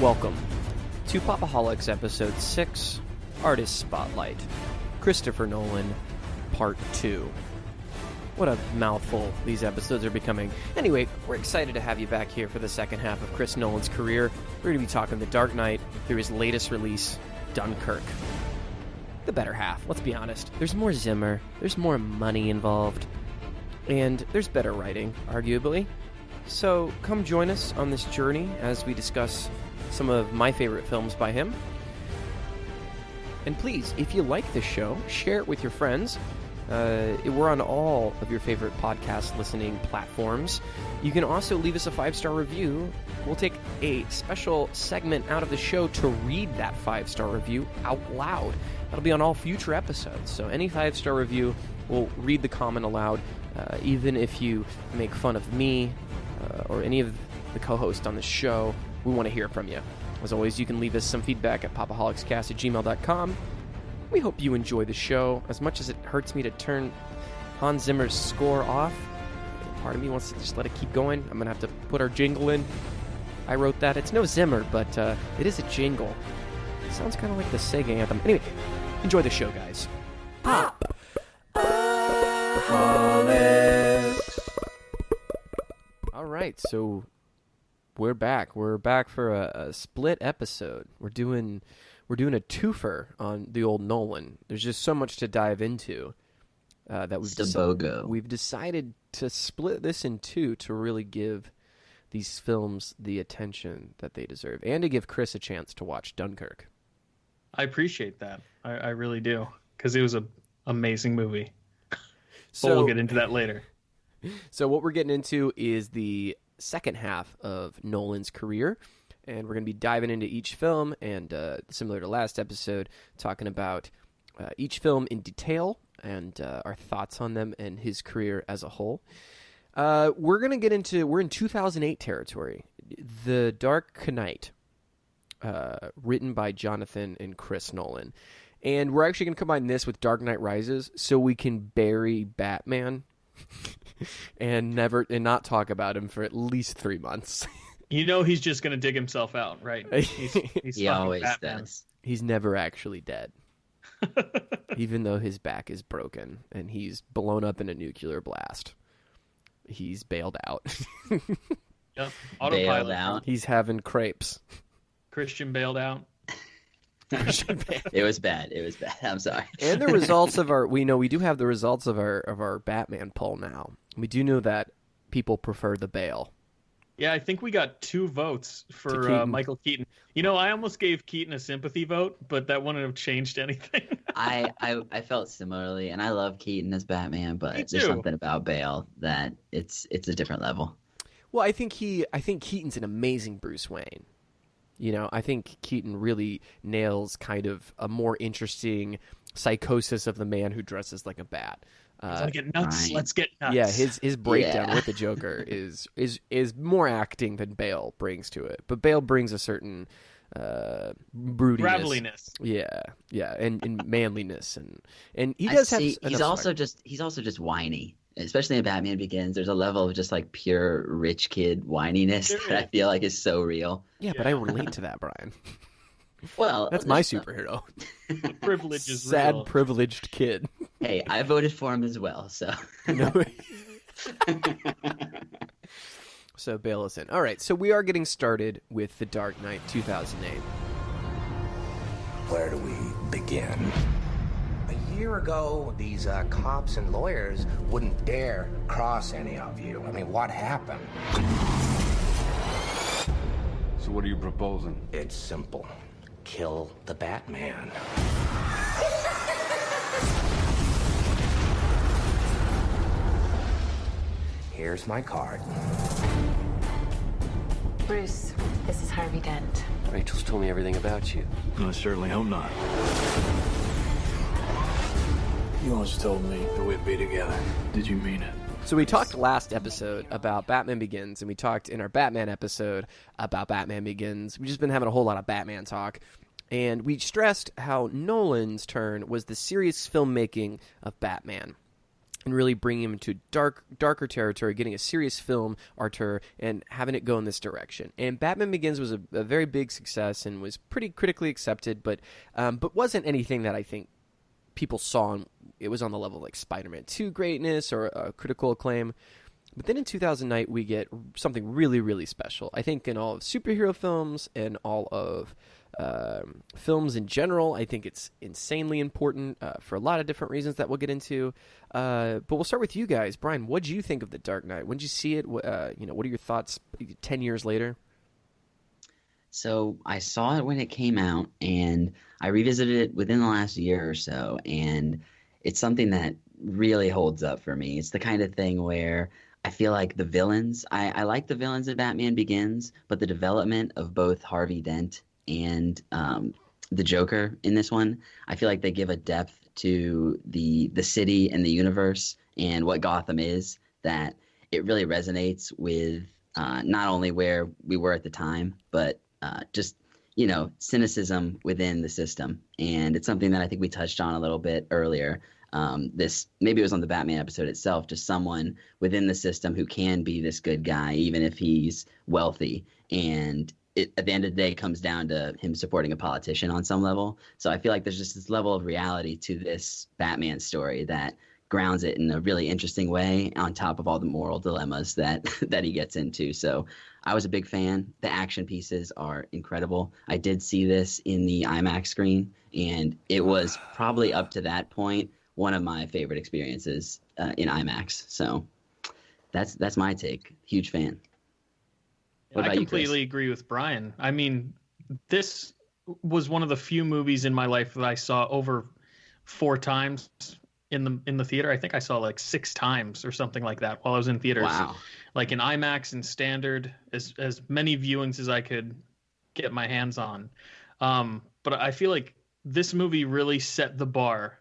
Welcome to Pop-O-Holics Episode 6, Artist Spotlight, Christopher Nolan, Part 2. What a mouthful these episodes are becoming. Anyway, we're excited to have you back here for the second half of Chris Nolan's career. We're going to be talking The Dark Knight through his latest release, Dunkirk. The better half, let's be honest. There's more Zimmer, there's more money involved, and there's better writing, arguably. So come join us on this journey as we discuss some of my favorite films by him. And please, if you like this show, share it with your friends. We're on all of your favorite podcast listening platforms. You can also leave us a 5-star review. We'll take a special segment out of the show to read that 5-star review out loud. That'll be on all future episodes. So any 5-star review, we'll read the comment aloud. Even if you make fun of me or any of the co-hosts on the show, we want to hear from you. As always, you can leave us some feedback at popaholicscast@gmail.com. We hope you enjoy the show. As much as it hurts me to turn Hans Zimmer's score off, part of me wants to just let it keep going. I'm going to have to put our jingle in. I wrote that. It's no Zimmer, but it is a jingle. It sounds kind of like the Sega anthem. Anyway, enjoy the show, guys. Pop-O-Holics. All right, so we're back. We're back for a split episode. We're doing a twofer on the old Nolan. There's just so much to dive into that we've decided to split this in two to really give these films the attention that they deserve, and to give Chris a chance to watch Dunkirk. I appreciate that. I really do, because it was an amazing movie. So but we'll get into that later. So what we're getting into is the second half of Nolan's career, and we're going to be diving into each film and, similar to last episode, talking about each film in detail and our thoughts on them and his career as a whole. We're in 2008 territory. The Dark Knight, written by Jonathan and Chris Nolan. And we're actually going to combine this with Dark Knight Rises so we can bury Batman and not talk about him for at least 3 months. You know he's just going to dig himself out, right? He's he always Batman. does. He's never actually dead. Even though his back is broken and he's blown up in a nuclear blast. He's bailed out. Yep. Bailed out. He's having crepes. Christian bailed out. It was bad. I'm sorry. And the results of we do have the results of our Batman poll now. We do know that people prefer the Bale. Yeah, I think we got 2 votes for Michael Keaton. You know, I almost gave Keaton a sympathy vote, but that wouldn't have changed anything. I felt similarly, and I love Keaton as Batman, but there's something about Bale that it's a different level. Well, I think Keaton's an amazing Bruce Wayne. You know, I think Keaton really nails kind of a more interesting psychosis of the man who dresses like a bat. Let's get nuts. Right. Let's get nuts. Yeah, his breakdown with the Joker is more acting than Bale brings to it. But Bale brings a certain broodiness. Graveliness. Yeah, and manliness, and he does have. He's also just whiny. Especially in Batman Begins, there's a level of just like pure rich kid whininess that I feel like is so real. Yeah, but I relate to that, Brian. Well, that's my superhero. The privilege is sad, real. privileged kid. Hey, I voted for him as well, so. So bail us in. All right, so we are getting started with The Dark Knight 2008. Where do we begin? A year ago, these cops and lawyers wouldn't dare cross any of you. I mean, what happened? So what are you proposing? It's simple. Kill the Batman. Here's my card. Bruce, this is Harvey Dent. Rachel's told me everything about you. I certainly hope not. You once told me that we'd be together. Did you mean it? So we talked last episode about Batman Begins, and we talked in our Batman episode about Batman Begins. We've just been having a whole lot of Batman talk, and we stressed how Nolan's turn was the serious filmmaking of Batman. and really bringing him into darker territory, getting a serious film, auteur, and having it go in this direction. And Batman Begins was a very big success and was pretty critically accepted, but wasn't anything that I think people saw. It was on the level of like Spider-Man 2 greatness or critical acclaim. But then in 2009, we get something really, really special. I think in all of superhero films and all of films in general, I think it's insanely important for a lot of different reasons that we'll get into. But we'll start with you guys. Brian, what did you think of The Dark Knight? When did you see it? What are your thoughts 10 years later? So I saw it when it came out, and I revisited it within the last year or so, and it's something that really holds up for me. It's the kind of thing where I feel like the villains, I like the villains in Batman Begins, but the development of both Harvey Dent and the Joker in this one, I feel like they give a depth to the city and the universe and what Gotham is that it really resonates with not only where we were at the time, but just, cynicism within the system. And it's something that I think we touched on a little bit earlier. Maybe it was on the Batman episode itself, just someone within the system who can be this good guy, even if he's wealthy. And at the end of the day, it comes down to him supporting a politician on some level. So I feel like there's just this level of reality to this Batman story that grounds it in a really interesting way on top of all the moral dilemmas that he gets into. So I was a big fan. The action pieces are incredible. I did see this in the Imax screen, and it was probably up to that point one of my favorite experiences in IMAX. So that's my take. Huge fan. What about I completely agree with Brian. I mean, this was one of the few movies in my life that I saw over 4 times in the theater. I think I saw like 6 times or something like that while I was in theaters. Wow. Like in IMAX and standard, as many viewings as I could get my hands on. But I feel like this movie really set the bar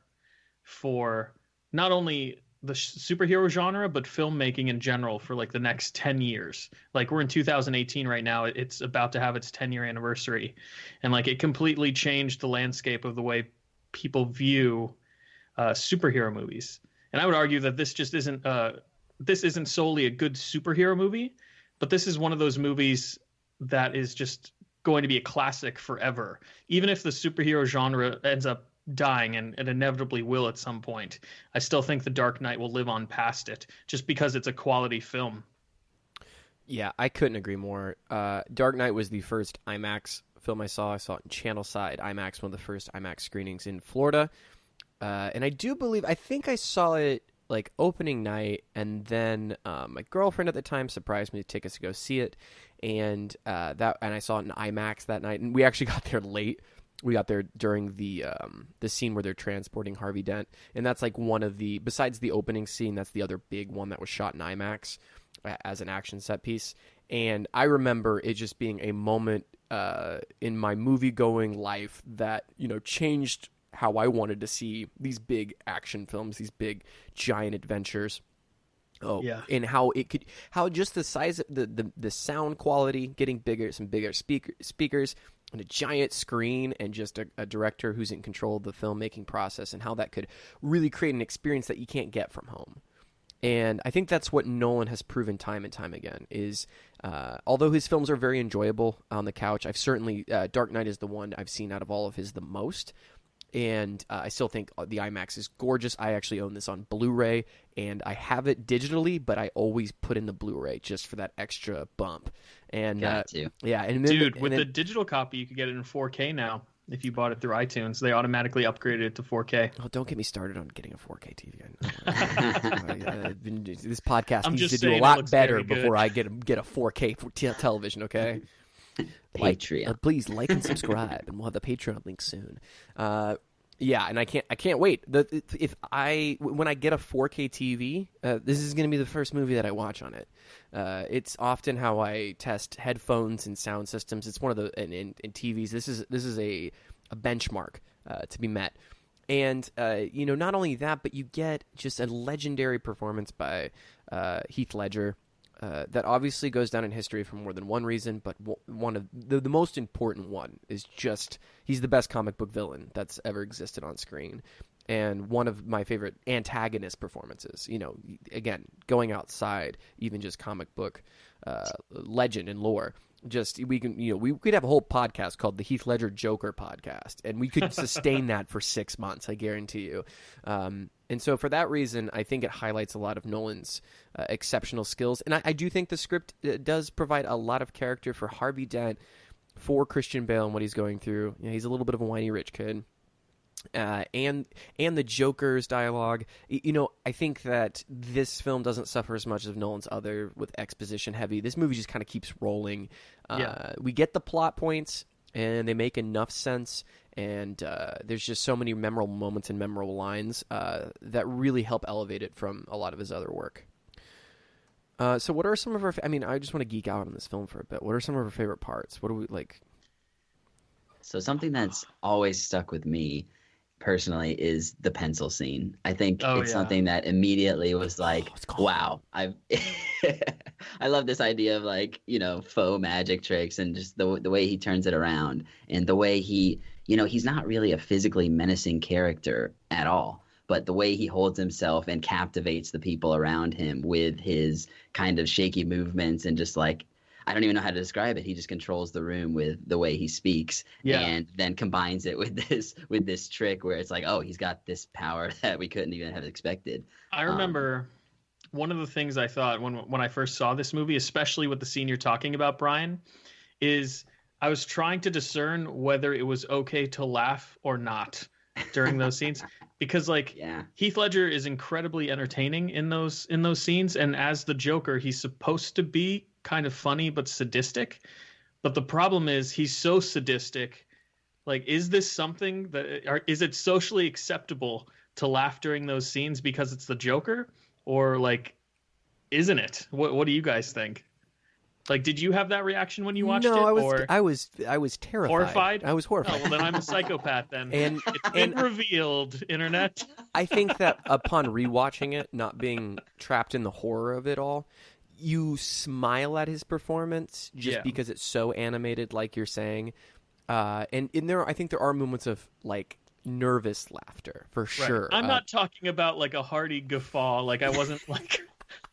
for not only the superhero genre, but filmmaking in general for like the next 10 years. Like we're in 2018 right now. It's about to have its 10-year anniversary. And like it completely changed the landscape of the way people view superhero movies. And I would argue that this just isn't solely a good superhero movie, but this is one of those movies that is just going to be a classic forever. Even if the superhero genre ends up dying, and it inevitably will at some point, I still think The Dark Knight will live on past it just because it's a quality film. Yeah, I couldn't agree more. Dark Knight was the first IMAX film I saw. I saw it in Channelside IMAX, one of the first IMAX screenings in Florida. And I think I saw it like opening night, and then my girlfriend at the time surprised me to take us to go see it, and I saw it in IMAX that night, and we actually got there late. We got there during the scene where they're transporting Harvey Dent, and that's like one of the, besides the opening scene, that's the other big one that was shot in IMAX as an action set piece. And I remember it just being a moment in my movie-going life that, changed how I wanted to see these big action films, these big giant adventures. Oh, yeah. And how just the size of the sound quality getting bigger, some bigger speakers, and a giant screen, and just a director who's in control of the filmmaking process, and how that could really create an experience that you can't get from home. And I think that's what Nolan has proven time and time again, is although his films are very enjoyable on the couch, I've certainly, Dark Knight is the one I've seen out of all of his the most. And I still think the IMAX is gorgeous. I actually own this on Blu-ray, and I have it digitally, but I always put in the Blu-ray just for that extra bump. And yeah, and then, dude, with the digital copy, you could get it in 4K now. If you bought it through iTunes, they automatically upgraded it to 4K. Oh, don't get me started on getting a 4K TV. This podcast needs to do a lot better before I get a 4K television. Okay. Patreon. Please like and subscribe, and we'll have the Patreon link soon. Yeah, and I can't wait. When I get a 4K TV, this is going to be the first movie that I watch on it. It's often how I test headphones and sound systems. It's one of the in TVs. This is a benchmark to be met. And not only that, but you get just a legendary performance by Heath Ledger. That obviously goes down in history for more than one reason, but one of the most important one is just he's the best comic book villain that's ever existed on screen. and one of my favorite antagonist performances. You know, again, going outside, even just comic book legend and lore. Just we could have a whole podcast called the Heath Ledger Joker podcast, and we could sustain that for 6 months, I guarantee you. And so for that reason, I think it highlights a lot of Nolan's exceptional skills, and I do think the script does provide a lot of character for Harvey Dent, for Christian Bale and what he's going through. You know, he's a little bit of a whiny rich kid. And the Joker's dialogue. You know, I think that this film doesn't suffer as much as Nolan's other with exposition heavy. This movie just kind of keeps rolling. We get the plot points, and they make enough sense. And there's just so many memorable moments and memorable lines that really help elevate it from a lot of his other work. So what are some of our... I mean, I just want to geek out on this film for a bit. What are some of our favorite parts? What do we like? So something that's always stuck with me personally is the pencil scene. I think something that immediately was like, wow, I love this idea of like, you know, faux magic tricks and just the way he turns it around and the way he, you know, he's not really a physically menacing character at all, but the way he holds himself and captivates the people around him with his kind of shaky movements and just like, I don't even know how to describe it. He just controls the room with the way he speaks, and then combines it with this trick where it's like, oh, he's got this power that we couldn't even have expected. I remember one of the things I thought when I first saw this movie, especially with the scene you're talking about, Brian, is I was trying to discern whether it was okay to laugh or not during those scenes, because Heath Ledger is incredibly entertaining in those scenes, and as the Joker, he's supposed to be kind of funny but sadistic, but the problem is he's so sadistic. Like, is this something is it socially acceptable to laugh during those scenes because it's the Joker, or like isn't it? What do you guys think? Like, did you have that reaction when you watched it? No, I was terrified. Horrified? I was horrified. Oh, well, then I'm a psychopath then. And it's been revealed, internet. I think that upon rewatching it, not being trapped in the horror of it all, you smile at his performance just because it's so animated, like you're saying. And in there, I think there are moments of like nervous laughter for sure. I'm not talking about like a hearty guffaw. Like I wasn't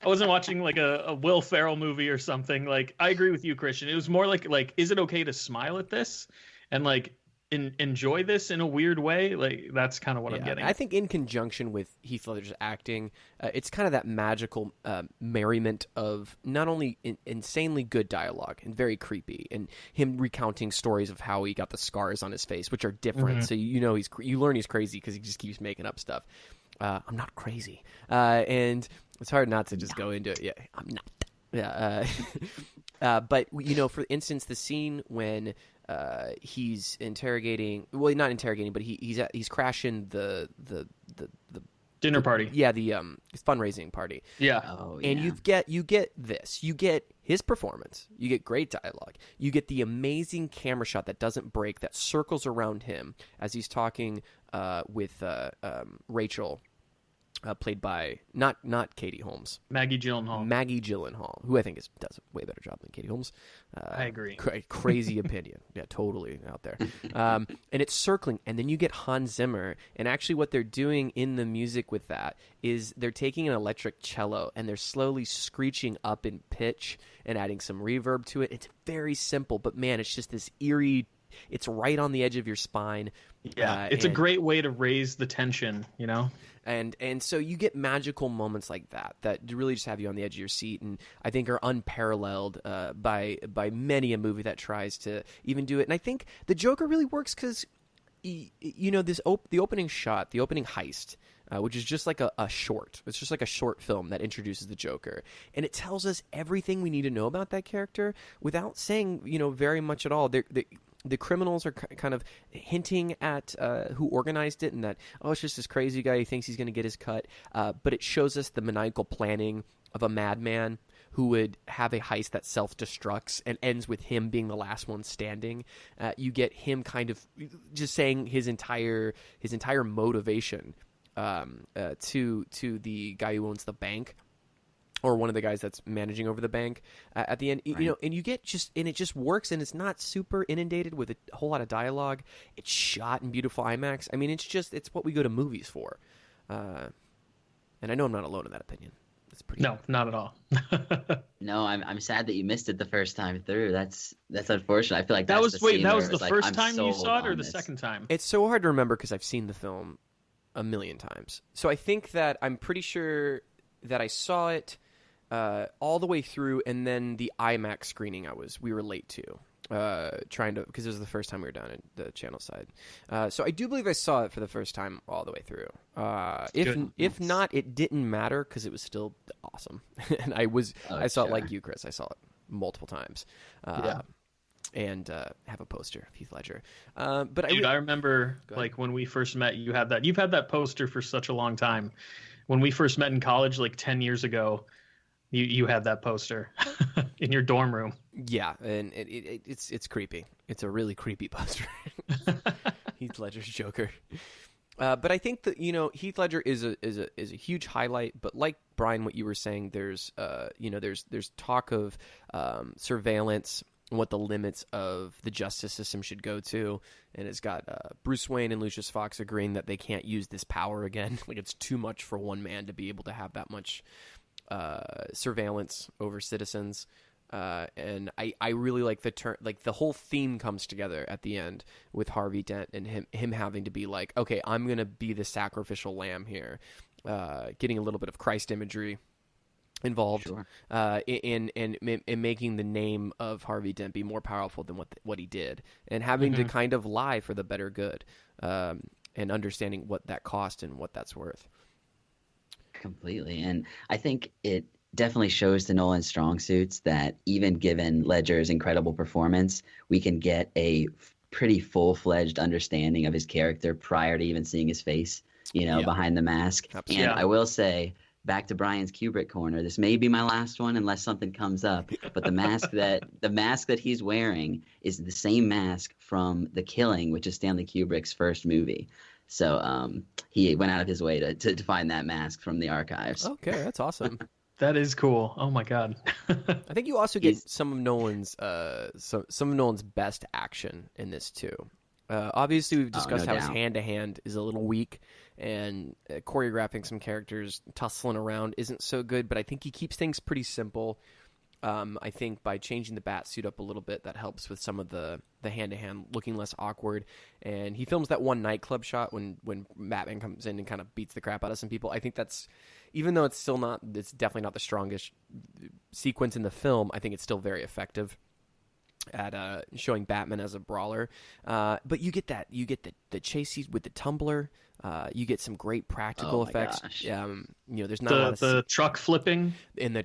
watching like a Will Ferrell movie or something. Like I agree with you, Christian. It was more like, is it okay to smile at this and like enjoy this in a weird way? Like that's kind of what I'm getting. I think in conjunction with Heath Ledger's acting, it's kind of that magical merriment of not only insanely good dialogue and very creepy, and him recounting stories of how he got the scars on his face, which are different. So you learn he's crazy because he just keeps making up stuff. I'm not crazy, and it's hard not to just go into it. Yeah, I'm not. Yeah, but you know, for instance, the scene when he's interrogating. Well, not interrogating, but he's crashing the dinner party. Yeah, the fundraising party. Yeah. Oh, yeah. And you get this. You get his performance. You get great dialogue. You get the amazing camera shot that doesn't break, that circles around him as he's talking with Rachel. Played by not Katie Holmes, Maggie Gyllenhaal, who I think does a way better job than Katie Holmes. I agree. Crazy opinion, yeah, totally out there. And it's circling, and then you get Hans Zimmer, and actually, what they're doing in the music with that is they're taking an electric cello and they're slowly screeching up in pitch and adding some reverb to it. It's very simple, but man, it's just this eerie. It's right on the edge of your spine. Yeah, it's a great way to raise the tension, you know? And so you get magical moments like that really just have you on the edge of your seat, and I think are unparalleled by many a movie that tries to even do it. And I think the Joker really works because, you know, the opening shot, the opening heist, which is just like a short. It's just like a short film that introduces the Joker, and it tells us everything we need to know about that character without saying, you know, very much at all. The criminals are kind of hinting at who organized it, and that, oh, it's just this crazy guy who thinks he's going to get his cut. But it shows us the maniacal planning of a madman who would have a heist that self-destructs and ends with him being the last one standing. You get him kind of just saying his entire motivation to the guy who owns the bank. or one of the guys that's managing over the bank at the end. Right. You know, and you get and it just works, and it's not super inundated with a whole lot of dialogue. It's shot in beautiful IMAX. I mean, it's what we go to movies for. And I know I'm not alone in that opinion. It's pretty. No, not at all. No, I'm sad that you missed it the first time through. That's unfortunate. I feel like That was the scene that where was it the like, first I'm time you sold saw it, or on the this. second time? It's so hard to remember because I've seen the film a million times. So I think that I'm pretty sure that I saw it all the way through, and then the IMAX screening we were late to. Trying to, because it was the first time we were down at the channel side. So I do believe I saw it for the first time all the way through. If not, it didn't matter because it was still awesome. And I saw it like you, Chris. I saw it multiple times. And have a poster of Heath Ledger. But Dude, I remember like when we first met, you've had that poster for such a long time. When we first met in college, like 10 years ago, you had that poster in your dorm room. Yeah, and it's creepy. It's a really creepy poster. Heath Ledger's Joker. But I think that Heath Ledger is a huge highlight. But like Brian, what you were saying, there's talk of surveillance and what the limits of the justice system should go to, and it's got Bruce Wayne and Lucius Fox agreeing that they can't use this power again. Like it's too much for one man to be able to have that much surveillance over citizens. And I really like the turn, like the whole theme comes together at the end with Harvey Dent and him having to be like, okay, I'm going to be the sacrificial lamb here, getting a little bit of Christ imagery involved, Sure. in making the name of Harvey Dent be more powerful than what he did, and having to kind of lie for the better good, and understanding what that cost and what that's worth. Completely. And I think it definitely shows the Nolan strong suits that even given Ledger's incredible performance, we can get a pretty full-fledged understanding of his character prior to even seeing his face, behind the mask. Absolutely. And I will say, back to Brian's Kubrick corner, this may be my last one unless something comes up, but the mask that he's wearing is the same mask from The Killing, which is Stanley Kubrick's first movie. So he went out of his way to find that mask from the archives. Okay, that's awesome. That is cool. Oh my god. I think you also get some of Nolan's best action in this too. Obviously, we've discussed how his hand-to-hand is a little weak, and choreographing some characters tussling around isn't so good, but I think he keeps things pretty simple. I think by changing the bat suit up a little bit, that helps with some of the hand-to-hand looking less awkward. And he films that one nightclub shot when Batman comes in and kind of beats the crap out of some people. I think that's, even though it's definitely not the strongest sequence in the film, I think it's still very effective at showing Batman as a brawler. But you get the chase scene with the tumbler. You get some great practical effects. Gosh. There's not a lot of the truck flipping in the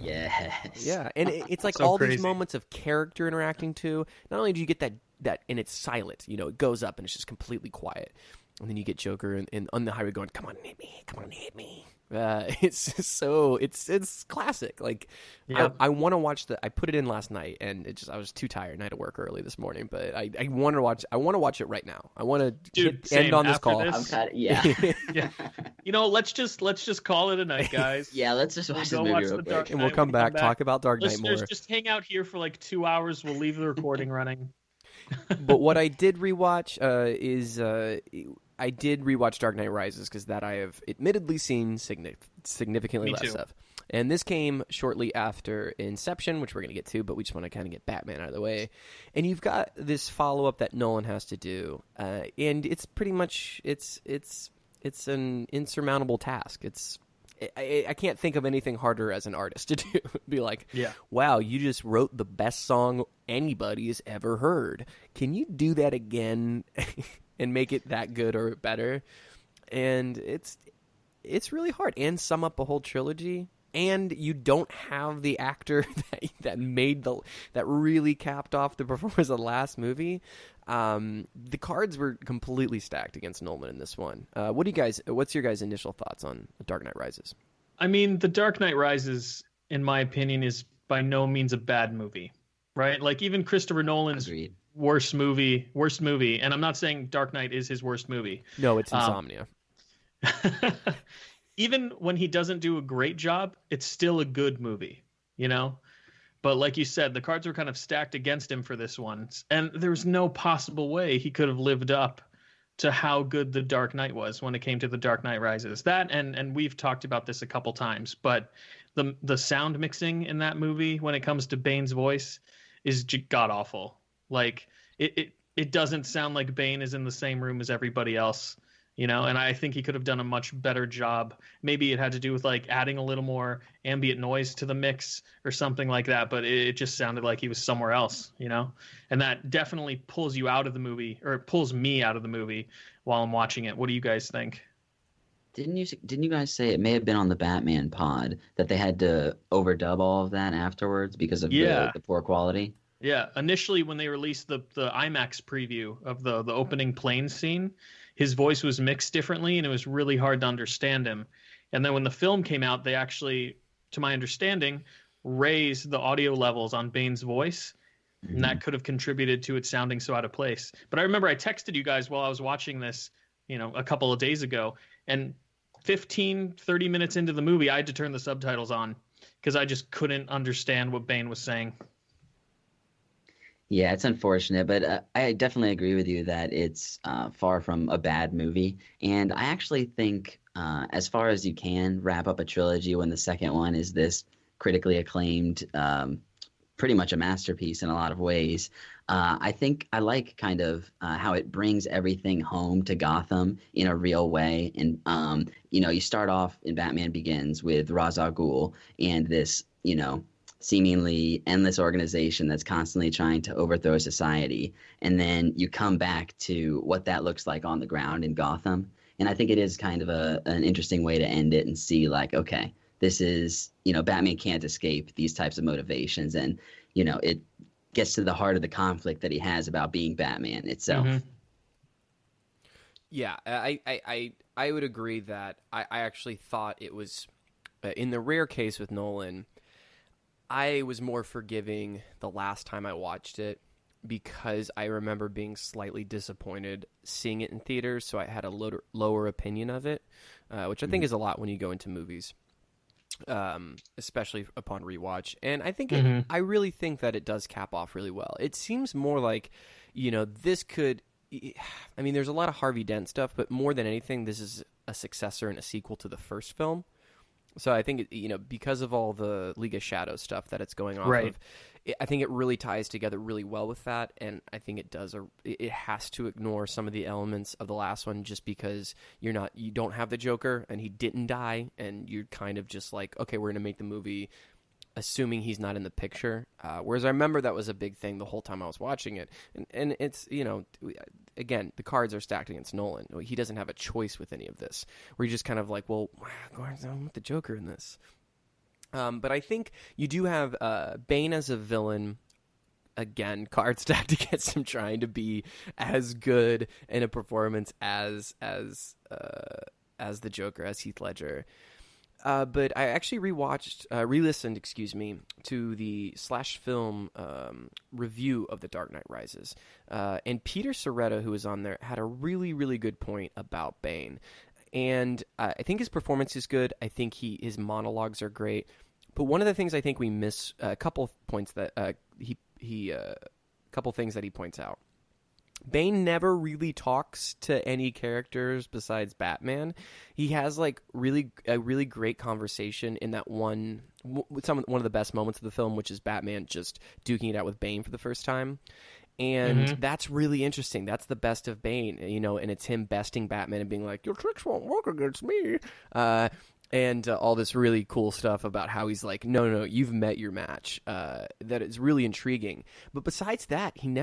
Yes. yeah, and it's like So all crazy. these moments of character interacting too. Not only do you get that and it's silent, it goes up and it's just completely quiet, and then you get Joker and on the highway going, "Come on, hit me." It's just so it's classic. Like, yeah. I want to watch I put it in last night, and I was too tired, and I had to work early this morning. But I want to watch. I want to watch it right now. I want to end on this after call. this- Yeah. yeah. Let's just call it a night, guys. Yeah, let's just watch the Go movie watch real The quick. Dark And we'll Knight, come back, talk about Dark Knight Listeners, more. just hang out here for like 2 hours. We'll leave the recording running. But what I did rewatch I did rewatch Dark Knight Rises, because that I have admittedly seen significantly Me less too. of. And this came shortly after Inception, which we're going to get to, but we just want to kind of get Batman out of the way. And you've got this follow-up that Nolan has to do, and it's pretty much it's an insurmountable task. I can't think of anything harder as an artist to do. Be like, Yeah. wow, you just wrote the best song anybody's ever heard. Can you do that again and make it that good or better? And it's really hard. And sum up a whole trilogy. And you don't have the actor that really capped off the performance of the last movie. The cards were completely stacked against Nolan in this one. What's your guys' initial thoughts on Dark Knight Rises? I mean, The Dark Knight Rises, in my opinion, is by no means a bad movie, right? Like even Christopher Nolan's Agreed. worst movie, and I'm not saying Dark Knight is his worst movie. No, it's Insomnia. even when he doesn't do a great job, it's still a good movie, you know? But like you said, the cards were kind of stacked against him for this one. And there's no possible way he could have lived up to how good The Dark Knight was when it came to The Dark Knight Rises. That, and we've talked about this a couple times, but the sound mixing in that movie when it comes to Bane's voice is god-awful. Like, it doesn't sound like Bane is in the same room as everybody else. You know, and I think he could have done a much better job. Maybe it had to do with like adding a little more ambient noise to the mix or something like that, but it just sounded like he was somewhere else, you know? And that definitely pulls you out of the movie, or it pulls me out of the movie while I'm watching it. What do you guys think? Didn't you guys say it may have been on the Batman pod that they had to overdub all of that afterwards because of the poor quality? Yeah, initially when they released the IMAX preview of the opening plane scene, his voice was mixed differently, and it was really hard to understand him. And then when the film came out, they actually, to my understanding, raised the audio levels on Bane's voice, and that could have contributed to it sounding so out of place. But I remember I texted you guys while I was watching this, you know, a couple of days ago, and 30 minutes into the movie, I had to turn the subtitles on because I just couldn't understand what Bane was saying. Yeah, it's unfortunate, but I definitely agree with you that it's far from a bad movie. And I actually think as far as you can wrap up a trilogy when the second one is this critically acclaimed, pretty much a masterpiece in a lot of ways, I think I like kind of how it brings everything home to Gotham in a real way. And, you know, you start off in Batman Begins with Ra's al Ghul and this, you know, seemingly endless organization that's constantly trying to overthrow society. And then you come back to what that looks like on the ground in Gotham. And I think it is kind of an interesting way to end it and see like, okay, this is, you know, Batman can't escape these types of motivations. And, you know, it gets to the heart of the conflict that he has about being Batman itself. Mm-hmm. Yeah, I would agree that I actually thought it was, in the rare case with Nolan, I was more forgiving the last time I watched it because I remember being slightly disappointed seeing it in theaters, so I had a lower opinion of it, which I think is a lot when you go into movies, especially upon rewatch. And I think I really think that it does cap off really well. It seems more like, you know, this could... I mean, there's a lot of Harvey Dent stuff, but more than anything, this is a successor and a sequel to the first film. So I think, you know, because of all the League of Shadows stuff that it's going off of, I think it really ties together really well with that, and I think it does. It has to ignore some of the elements of the last one just because you don't have the Joker, and he didn't die, and you're kind of just like, okay, we're going to make the movie assuming he's not in the picture. Whereas I remember that was a big thing the whole time I was watching it. And it's, you know, again, the cards are stacked against Nolan. He doesn't have a choice with any of this. Where you're just kind of like, well, go on with the Joker in this. But I think you do have Bane as a villain. Again, cards stacked against him trying to be as good in a performance as the Joker, as Heath Ledger. But I actually re-listened, to the Slash Film review of The Dark Knight Rises. And Peter Soretta, who was on there, had a really, really good point about Bane. And I think his performance is good. I think his monologues are great. But one of the things I think we miss, a couple points that couple things that he points out. Bane never really talks to any characters besides Batman. He has like a really great conversation in that one of the best moments of the film, which is Batman just duking it out with Bane for the first time. And that's really interesting. That's the best of Bane, you know, and it's him besting Batman and being like, your tricks won't work against me. And all this really cool stuff about how he's like, no, you've met your match. That is really intriguing. But besides that, he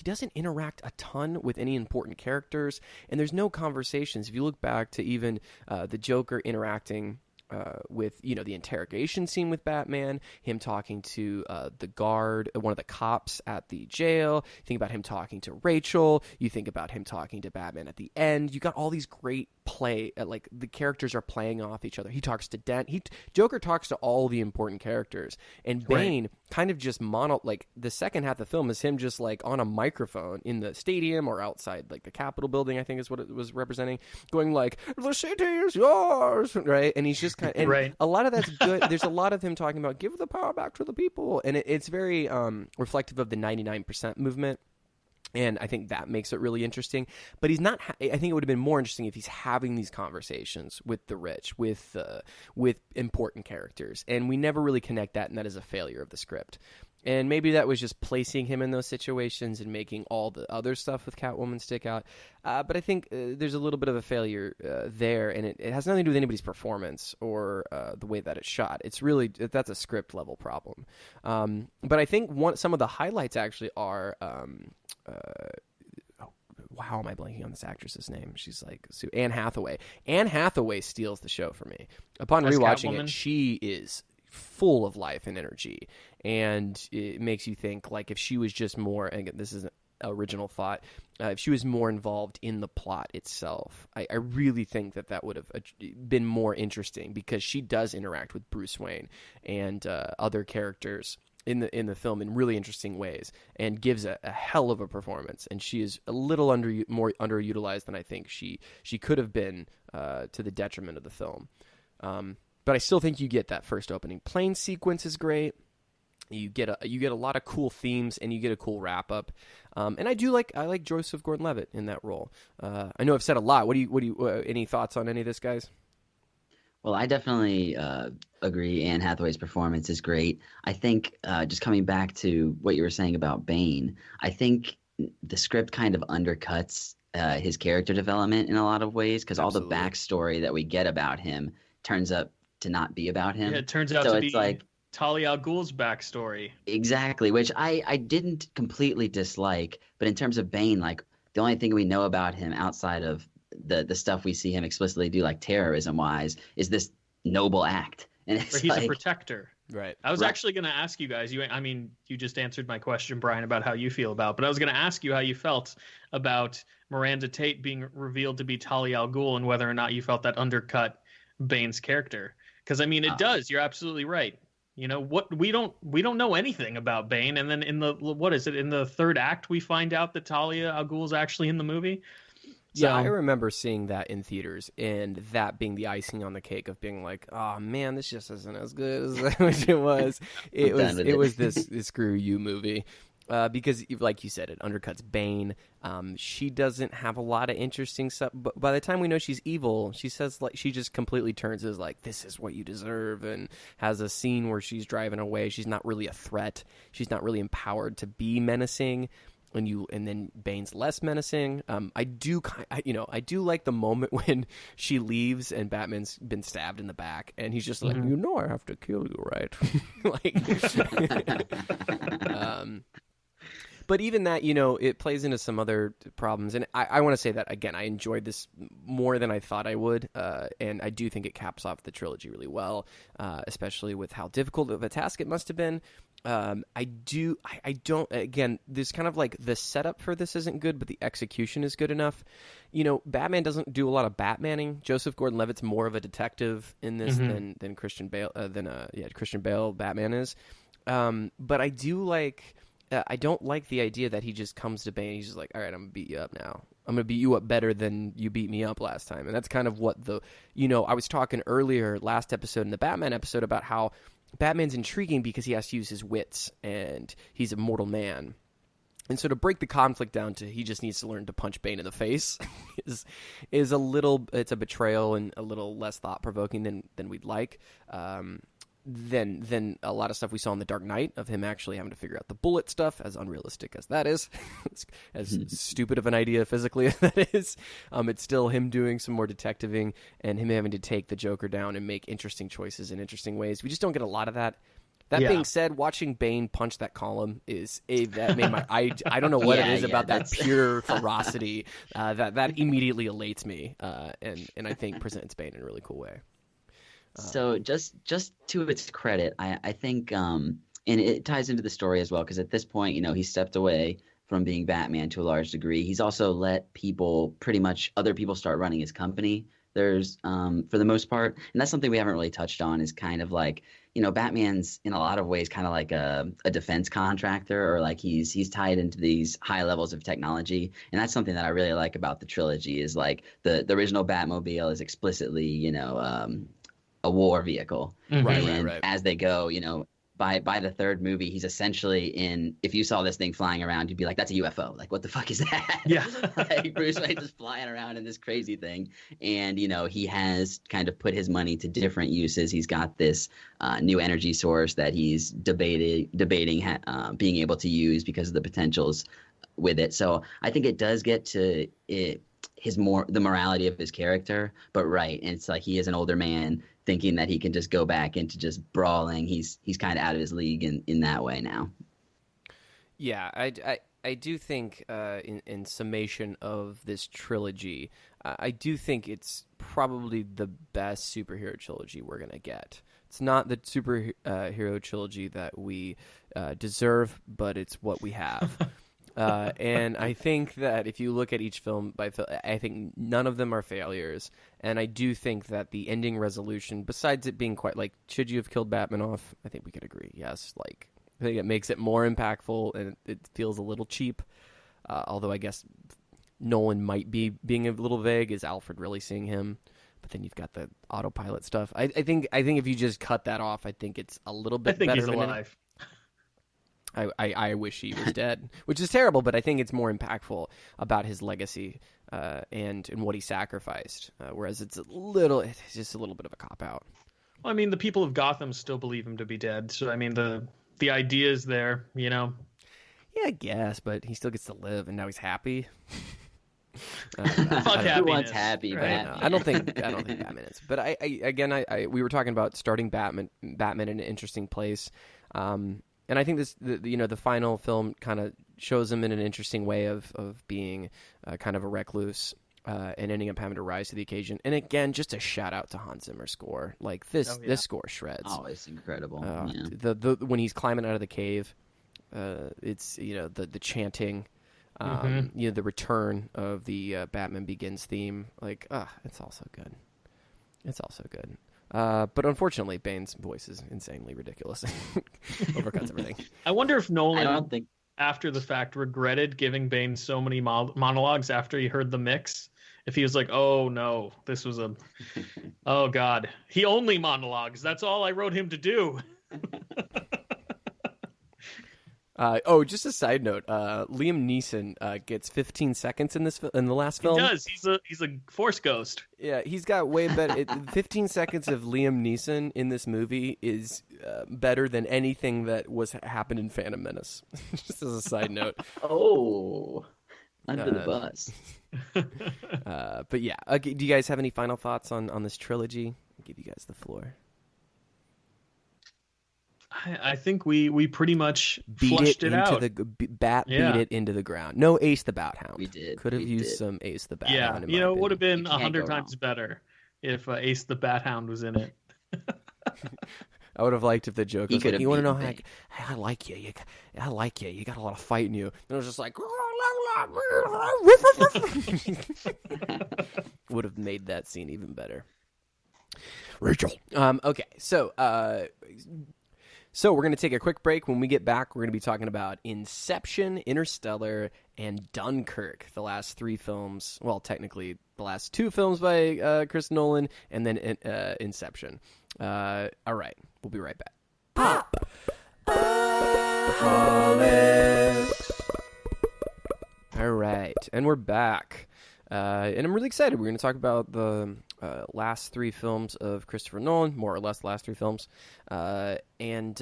doesn't interact a ton with any important characters, and there's no conversations. If you look back to even the Joker interacting with, you know, the interrogation scene with Batman, him talking to the guard, one of the cops at the jail. You think about him talking to Rachel. You think about him talking to Batman at the end. You got all these great play like the characters are playing off each other. He talks to Dent. Joker talks to all the important characters, and Bane kind of just like the second half of the film is him just like on a microphone in the stadium or outside like the Capitol building, I think is what it was representing, going like, "The city is yours," right? And he's just kind of, and a lot of that's good. There's a lot of him talking about give the power back to the people, and it's very reflective of the 99% movement. And I think that makes it really interesting. But he's not. I think it would have been more interesting if he's having these conversations with the rich, with important characters, and we never really connect that, and that is a failure of the script. And maybe that was just placing him in those situations and making all the other stuff with Catwoman stick out. But I think there's a little bit of a failure there, and it has nothing to do with anybody's performance or the way that it's shot. It's really that's a script level problem. But I think some of the highlights actually are. How am I blanking on this actress's name? She's like Anne Hathaway. Anne Hathaway steals the show for me. Upon rewatching it, she is full of life and energy, and it makes you think like if she was just more, and again, this is an original thought, if she was more involved in the plot itself, I really think that would have been more interesting, because she does interact with Bruce Wayne and other characters in the film in really interesting ways, and gives a hell of a performance. And she is a little more underutilized than I think she could have been, to the detriment of the film. But I still think you get that first opening plane sequence is great. You get a lot of cool themes, and you get a cool wrap up. And I like Joseph Gordon-Levitt in that role. I know I've said a lot. What do you any thoughts on any of this, guys? Well, I definitely agree. Anne Hathaway's performance is great. I think just coming back to what you were saying about Bane, I think the script kind of undercuts his character development in a lot of ways, because all the backstory that we get about him turns up to not be about him. Yeah, it turns out to be like Talia Al Ghul's backstory. Exactly, which I didn't completely dislike, but in terms of Bane, like the only thing we know about him outside of the stuff we see him explicitly do, like terrorism-wise, is this noble act. And he's a protector. Right. I was actually going to ask you guys. You just answered my question, Brian, about how you feel about. But I was going to ask you how you felt about Miranda Tate being revealed to be Talia Al Ghul, and whether or not you felt that undercut Bane's character. Because it does. You're absolutely right. You know what? We don't know anything about Bane, and then in the third act we find out that Talia Al Ghul is actually in the movie. So, yeah, I remember seeing that in theaters, and that being the icing on the cake of being like, "Oh man, this just isn't as good as I wish it was." It was this screw you movie, because, like you said, it undercuts Bane. She doesn't have a lot of interesting stuff, but by the time we know she's evil, she says like she just completely turns as like, "This is what you deserve," and has a scene where she's driving away. She's not really a threat. She's not really empowered to be menacing. And then Bane's less menacing. I do like the moment when she leaves and Batman's been stabbed in the back, and he's just like, I have to kill you, right? But even that, it plays into some other problems. And I want to say that, again, I enjoyed this more than I thought I would. And I do think it caps off the trilogy really well, especially with how difficult of a task it must have been. Again, there's kind of like the setup for this isn't good, but the execution is good enough. Batman doesn't do a lot of Batmaning. Joseph Gordon-Levitt's more of a detective in this than Christian Bale, Christian Bale Batman is. But I do like... I don't like the idea that he just comes to Bane and he's just like, all right, I'm going to beat you up now. I'm going to beat you up better than you beat me up last time. And that's kind of what I was talking earlier last episode in the Batman episode about how Batman's intriguing because he has to use his wits and he's a mortal man. And so to break the conflict down to he just needs to learn to punch Bane in the face is it's a betrayal and a little less thought-provoking than we'd like. Than a lot of stuff we saw in The Dark Knight of him actually having to figure out the bullet stuff, as unrealistic as that is, as stupid of an idea physically as that is. It's still him doing some more detectiving and him having to take the Joker down and make interesting choices in interesting ways. We just don't get a lot of that. That being said, watching Bane punch that column that made my I don't know what it is about that pure ferocity that immediately elates me and I think presents Bane in a really cool way. So just to its credit, I think, and it ties into the story as well, because at this point, he stepped away from being Batman to a large degree. He's also let other people start running his company There's for the most part, and that's something we haven't really touched on, is kind of like, Batman's in a lot of ways kind of like a defense contractor, or like he's tied into these high levels of technology. And that's something that I really like about the trilogy, is like the original Batmobile is explicitly, a war vehicle. Right. As they go, by the third movie, he's essentially if you saw this thing flying around, you'd be like, that's a UFO. Like, what the fuck is that? Yeah. Like, Bruce Wayne just flying around in this crazy thing. And, he has kind of put his money to different uses. He's got this new energy source that he's debating being able to use because of the potentials with it. So I think it does get to it. The morality of his character, but right, and it's like he is an older man thinking that he can just go back into just brawling. He's kind of out of his league in that way now. Yeah, I do think in summation of this trilogy, I do think it's probably the best superhero trilogy we're gonna get. It's not the superhero trilogy that we deserve, but it's what we have. And I think that if you look at each film I think none of them are failures. And I do think that the ending resolution, besides it being quite like, should you have killed Batman off? I think we could agree. Yes. Like, I think it makes it more impactful, and it feels a little cheap. Although I guess Nolan might be being a little vague. Is Alfred really seeing him? But then you've got the autopilot stuff. I think if you just cut that off, I think it's a little bit better. I think he's alive. I wish he was dead, which is terrible, but I think it's more impactful about his legacy and what he sacrificed, whereas it's just a little bit of a cop-out. Well, I mean, the people of Gotham still believe him to be dead, so I mean, the idea is there, Yeah, I guess, but he still gets to live, and now he's happy. Fuck happiness. Who wants happy, right? Batman? I don't think Batman is. But I we were talking about starting Batman in an interesting place. And I think the final film kind of shows him in an interesting way of being kind of a recluse and ending up having to rise to the occasion. And again, just a shout out to Hans Zimmer's score. Like this score shreds. Oh, it's incredible. The when he's climbing out of the cave, it's the chanting, the return of the Batman Begins theme. Like, it's also good. It's also good. But unfortunately, Bane's voice is insanely ridiculous. Overcuts everything. I wonder if Nolan, I don't think, after the fact, regretted giving Bane so many monologues after he heard the mix. If he was like, oh no, this was oh god, he only monologues. That's all I wrote him to do. Just a side note. Liam Neeson gets 15 seconds in the last film. He does. He's a force ghost. Yeah, he's got way better. 15 seconds of Liam Neeson in this movie is better than anything that happened in Phantom Menace. Just as a side note. Oh, under the bus. But yeah, do you guys have any final thoughts on this trilogy? I'll give you guys the floor. I think we pretty much beat flushed it it out. Beat it into the ground. No Ace the Bat Hound. We did. Could have used some Ace the Bat Hound. Yeah, it would have been 100 go times better if Ace the Bat Hound was in it. I would have liked if the joke was like, you want to know how I like you? I like you. You got a lot of fight in you. And it was just like, would have made that scene even better. Rachel. Okay, so we're going to take a quick break. When we get back, we're going to be talking about Inception, Interstellar, and Dunkirk, the last three films. Well, technically, the last two films by Chris Nolan, and then Inception. All right, we'll be right back. Pop-O-Holics. All right, and we're back. And I'm really excited. We're going to talk about the last three films of Christopher Nolan, more or less last three films, and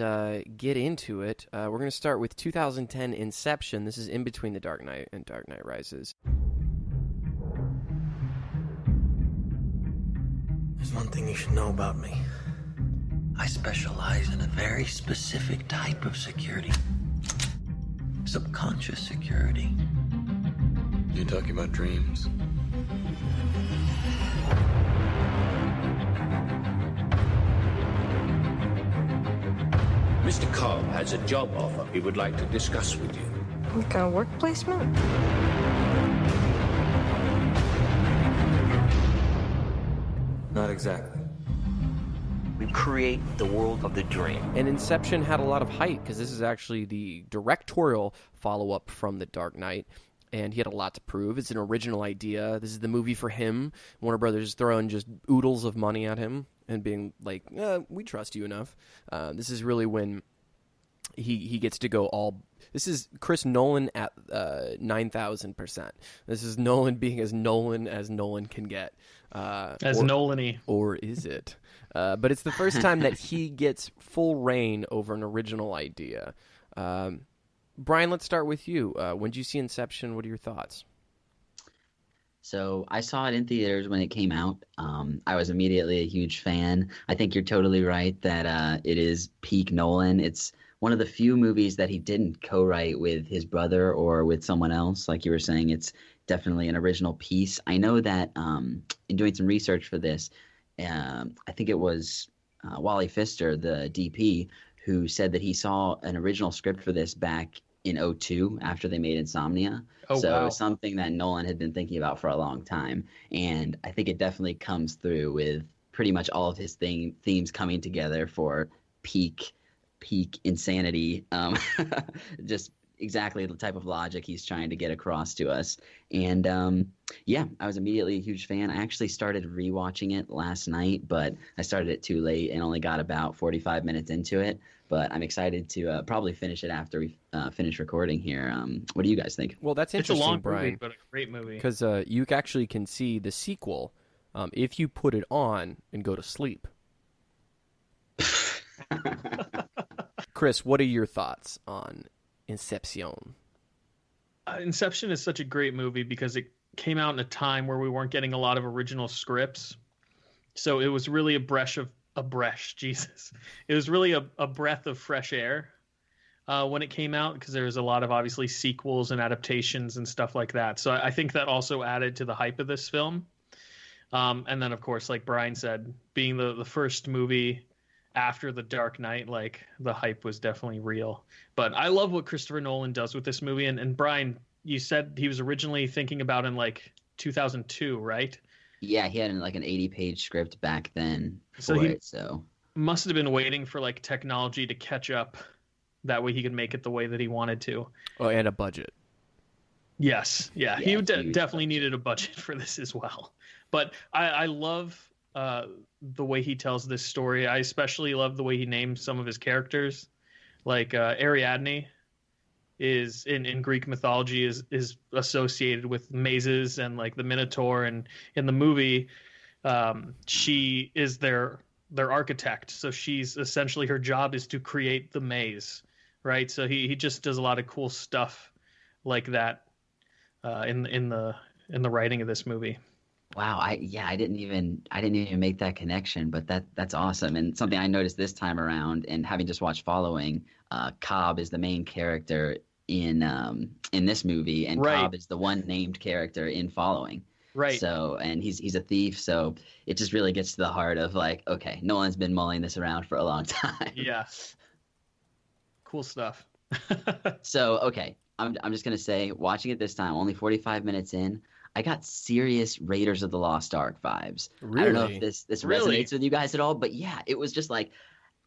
get into it. We're going to start with 2010 Inception. This is in between The Dark Knight and Dark Knight Rises. There's one thing you should know about me. I specialize in a very specific type of security. Subconscious security. You talking about dreams? Mr. Cobb has a job offer he would like to discuss with you. Like a work placement? exactly? We create the world of the dream. And Inception had a lot of hype because this is actually the directorial follow-up from The Dark Knight, and he had a lot to prove. It's an original idea. This is the movie for him. Warner Brothers throwing just oodles of money at him and being like, we trust you enough. This is really when he gets to go all... This is Chris Nolan at 9,000%. This is Nolan being as Nolan can get. Nolan-y. Or is it? But it's the first time that he gets full reign over an original idea. Brian, let's start with you. When did you see Inception? What are your thoughts? So I saw it in theaters when it came out. I was immediately a huge fan. I think you're totally right that it is peak Nolan. It's one of the few movies that he didn't co-write with his brother or with someone else. Like you were saying, it's definitely an original piece. I know that in doing some research for this, I think it was Wally Pfister, the DP, who said that he saw an original script for this back in 2002 after they made Insomnia. So wow. It was something that Nolan had been thinking about for a long time. And I think it definitely comes through with pretty much all of his themes coming together for peak insanity. Just exactly the type of logic he's trying to get across to us. And I was immediately a huge fan. I actually started rewatching it last night, but I started it too late and only got about 45 minutes into it. But I'm excited to probably finish it after we finish recording here. What do you guys think? Well, that's interesting, it's a long Brian, movie, but a great movie. Because you actually can see the sequel if you put it on and go to sleep. Chris, what are your thoughts on Inception? Inception is such a great movie because it came out in a time where we weren't getting a lot of original scripts. So it was really It was really a breath of fresh air when it came out, because there was a lot of obviously sequels and adaptations and stuff like that. So I think that also added to the hype of this film. And then, of course, like Brian said, being the first movie after The Dark Knight, like the hype was definitely real. But I love what Christopher Nolan does with this movie. And Brian, you said he was originally thinking about in like 2002, right? Yeah, he had like an 80-page script back then so must have been waiting for like technology to catch up. That way he could make it the way that he wanted to. Oh, and a budget. Yes. Yeah. He definitely needed a budget for this as well. But I love the way he tells this story. I especially love the way he names some of his characters. Like Ariadne is in Greek mythology is associated with mazes and like the Minotaur, and in the movie she is their architect. So she's essentially, her job is to create the maze, right? So he just does a lot of cool stuff like that in the writing of this movie. Wow, I didn't even make that connection, but that's awesome. And something I noticed this time around, and having just watched Following, Cobb is the main character in this movie, and right. Cobb is the one named character in Following. Right. So, and he's a thief, so it just really gets to the heart of like, okay, Nolan's been mulling this around for a long time. Yeah. Cool stuff. So, okay, I'm just gonna say, watching it this time, only 45 minutes in, I got serious Raiders of the Lost Ark vibes. Really? I don't know if this resonates with you guys at all, but yeah, it was just like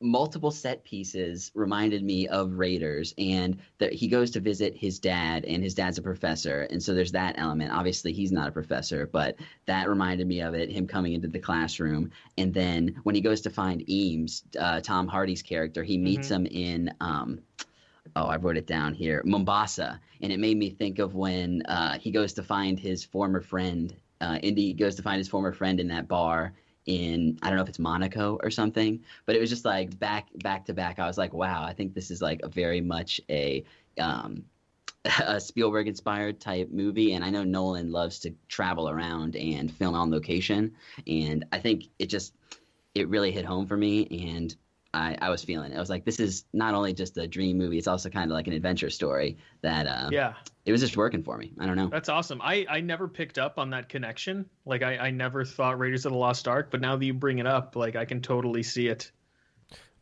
multiple set pieces reminded me of Raiders, and he goes to visit his dad, and his dad's a professor, and so there's that element. Obviously, he's not a professor, but that reminded me of it, him coming into the classroom. And then when he goes to find Eames, Tom Hardy's character, he meets him in I wrote it down here, Mombasa. And it made me think of when he goes to find his former friend. Indy goes to find his former friend in that bar in, I don't know if it's Monaco or something. But it was just like back to back. I was like, wow, I think this is like a very much a Spielberg-inspired type movie. And I know Nolan loves to travel around and film on location. And I think it really hit home for me. And I was feeling it. I was like, this is not only just a dream movie, it's also kind of like an adventure story that it was just working for me. I don't know. That's awesome. I never picked up on that connection. Like I never thought Raiders of the Lost Ark, but now that you bring it up, like I can totally see it.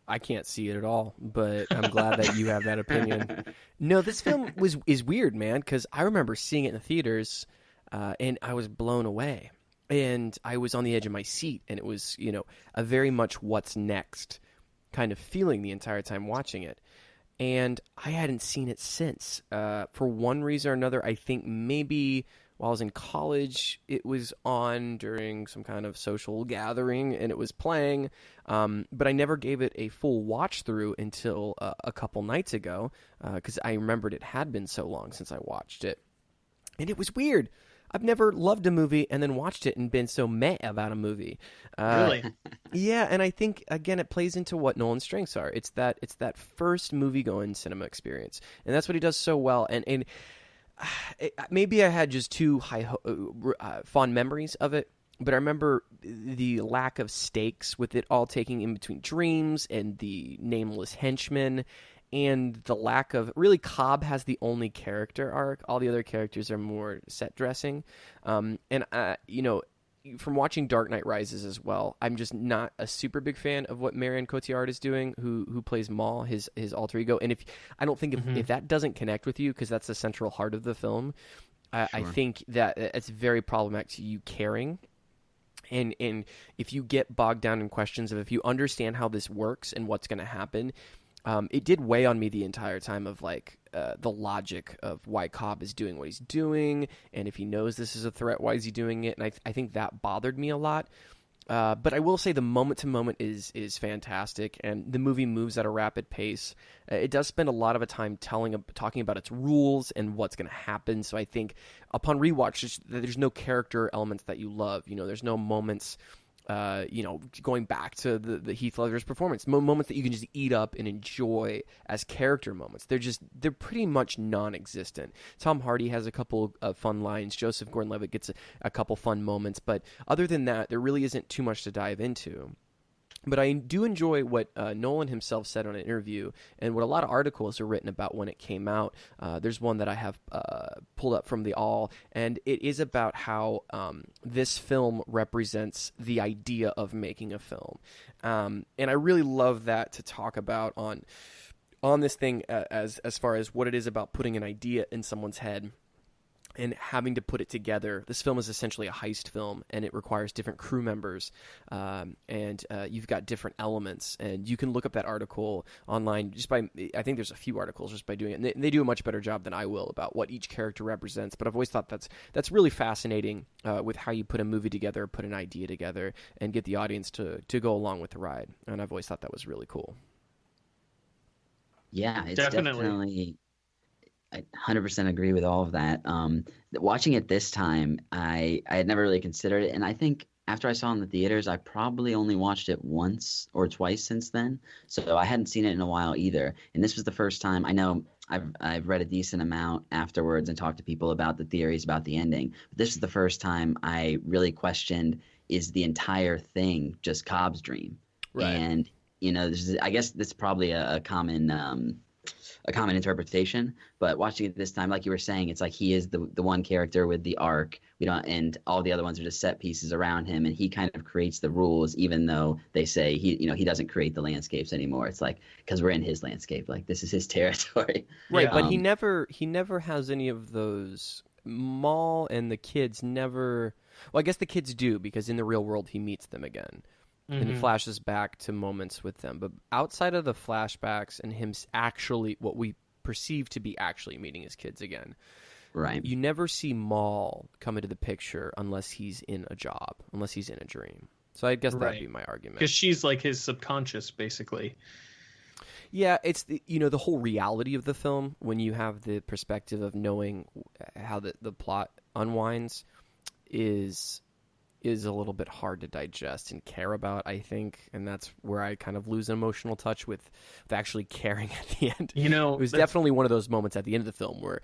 I can't see it at all, but I'm glad that you have that opinion. No, this film is weird, man, because I remember seeing it in the theaters and I was blown away. and I was on the edge of my seat, and it was, a very much what's next kind of feeling the entire time watching it. And I hadn't seen it since. For one reason or another, I think maybe while I was in college, it was on during some kind of social gathering, and it was playing. But I never gave it a full watch through until a couple nights ago, because I remembered it had been so long since I watched it. And it was weird. I've never loved a movie and then watched it and been so meh about a movie. Really? Yeah, and I think, again, it plays into what Nolan's strengths are. It's that first movie-going cinema experience, and that's what he does so well. And maybe I had just too fond memories of it, but I remember the lack of stakes with it all taking in between dreams and the nameless henchman, and the lack of... Really, Cobb has the only character arc. All the other characters are more set dressing. And, from watching Dark Knight Rises as well, I'm just not a super big fan of what Marion Cotillard is doing, who plays Maul, his alter ego. And I don't think if that doesn't connect with you, because that's the central heart of the film, Sure. I think that it's very problematic to you caring. And if you get bogged down in questions of if you understand how this works and what's going to happen... it did weigh on me the entire time of the logic of why Cobb is doing what he's doing, and if he knows this is a threat, why is he doing it? And I think that bothered me a lot. But I will say the moment to moment is fantastic, and the movie moves at a rapid pace. It does spend a lot of time talking about its rules and what's going to happen. So I think upon rewatch, there's no character elements that you love. There's no moments. Going back to the Heath Ledger's performance, moments that you can just eat up and enjoy as character moments. They're pretty much non-existent. Tom Hardy has a couple of fun lines. Joseph Gordon-Levitt gets a couple fun moments, but other than that, there really isn't too much to dive into. But I do enjoy what Nolan himself said on an interview, and what a lot of articles are written about when it came out. There's one that I have pulled up from The All, and it is about how this film represents the idea of making a film. And I really love that to talk about on this thing as far as what it is about putting an idea in someone's head and having to put it together. This film is essentially a heist film, and it requires different crew members, and you've got different elements. And you can look up that article online I think there's a few articles just by doing it. And they do a much better job than I will about what each character represents. But I've always thought that's really fascinating with how you put a movie together, put an idea together, and get the audience to go along with the ride. And I've always thought that was really cool. Yeah, it's definitely I 100% agree with all of that. Watching it this time, I had never really considered it, and I think after I saw it in the theaters, I probably only watched it once or twice since then. So I hadn't seen it in a while either, and this was the first time. I know I've read a decent amount afterwards and talked to people about the theories about the ending, but this is the first time I really questioned: is the entire thing just Cobb's dream? Right. And I guess this is probably a common interpretation, but watching it this time, like you were saying, it's like he is the one character with the arc. And all the other ones are just set pieces around him, and he kind of creates the rules, even though they say he doesn't create the landscapes anymore. It's like, because we're in his landscape, like this is his territory. Right, but he never has any of those. Maul and the kids never. Well, I guess the kids do, because in the real world he meets them again. And he flashes back to moments with them. But outside of the flashbacks and him actually, what we perceive to be actually meeting his kids again, right? You never see Maul come into the picture unless he's in a job, unless he's in a dream. So I guess that'd be my argument. Because she's like his subconscious, basically. Yeah, it's the whole reality of the film, when you have the perspective of knowing how the plot unwinds, is a little bit hard to digest and care about, I think, and that's where I kind of lose an emotional touch with actually caring at the end. It was definitely one of those moments at the end of the film where,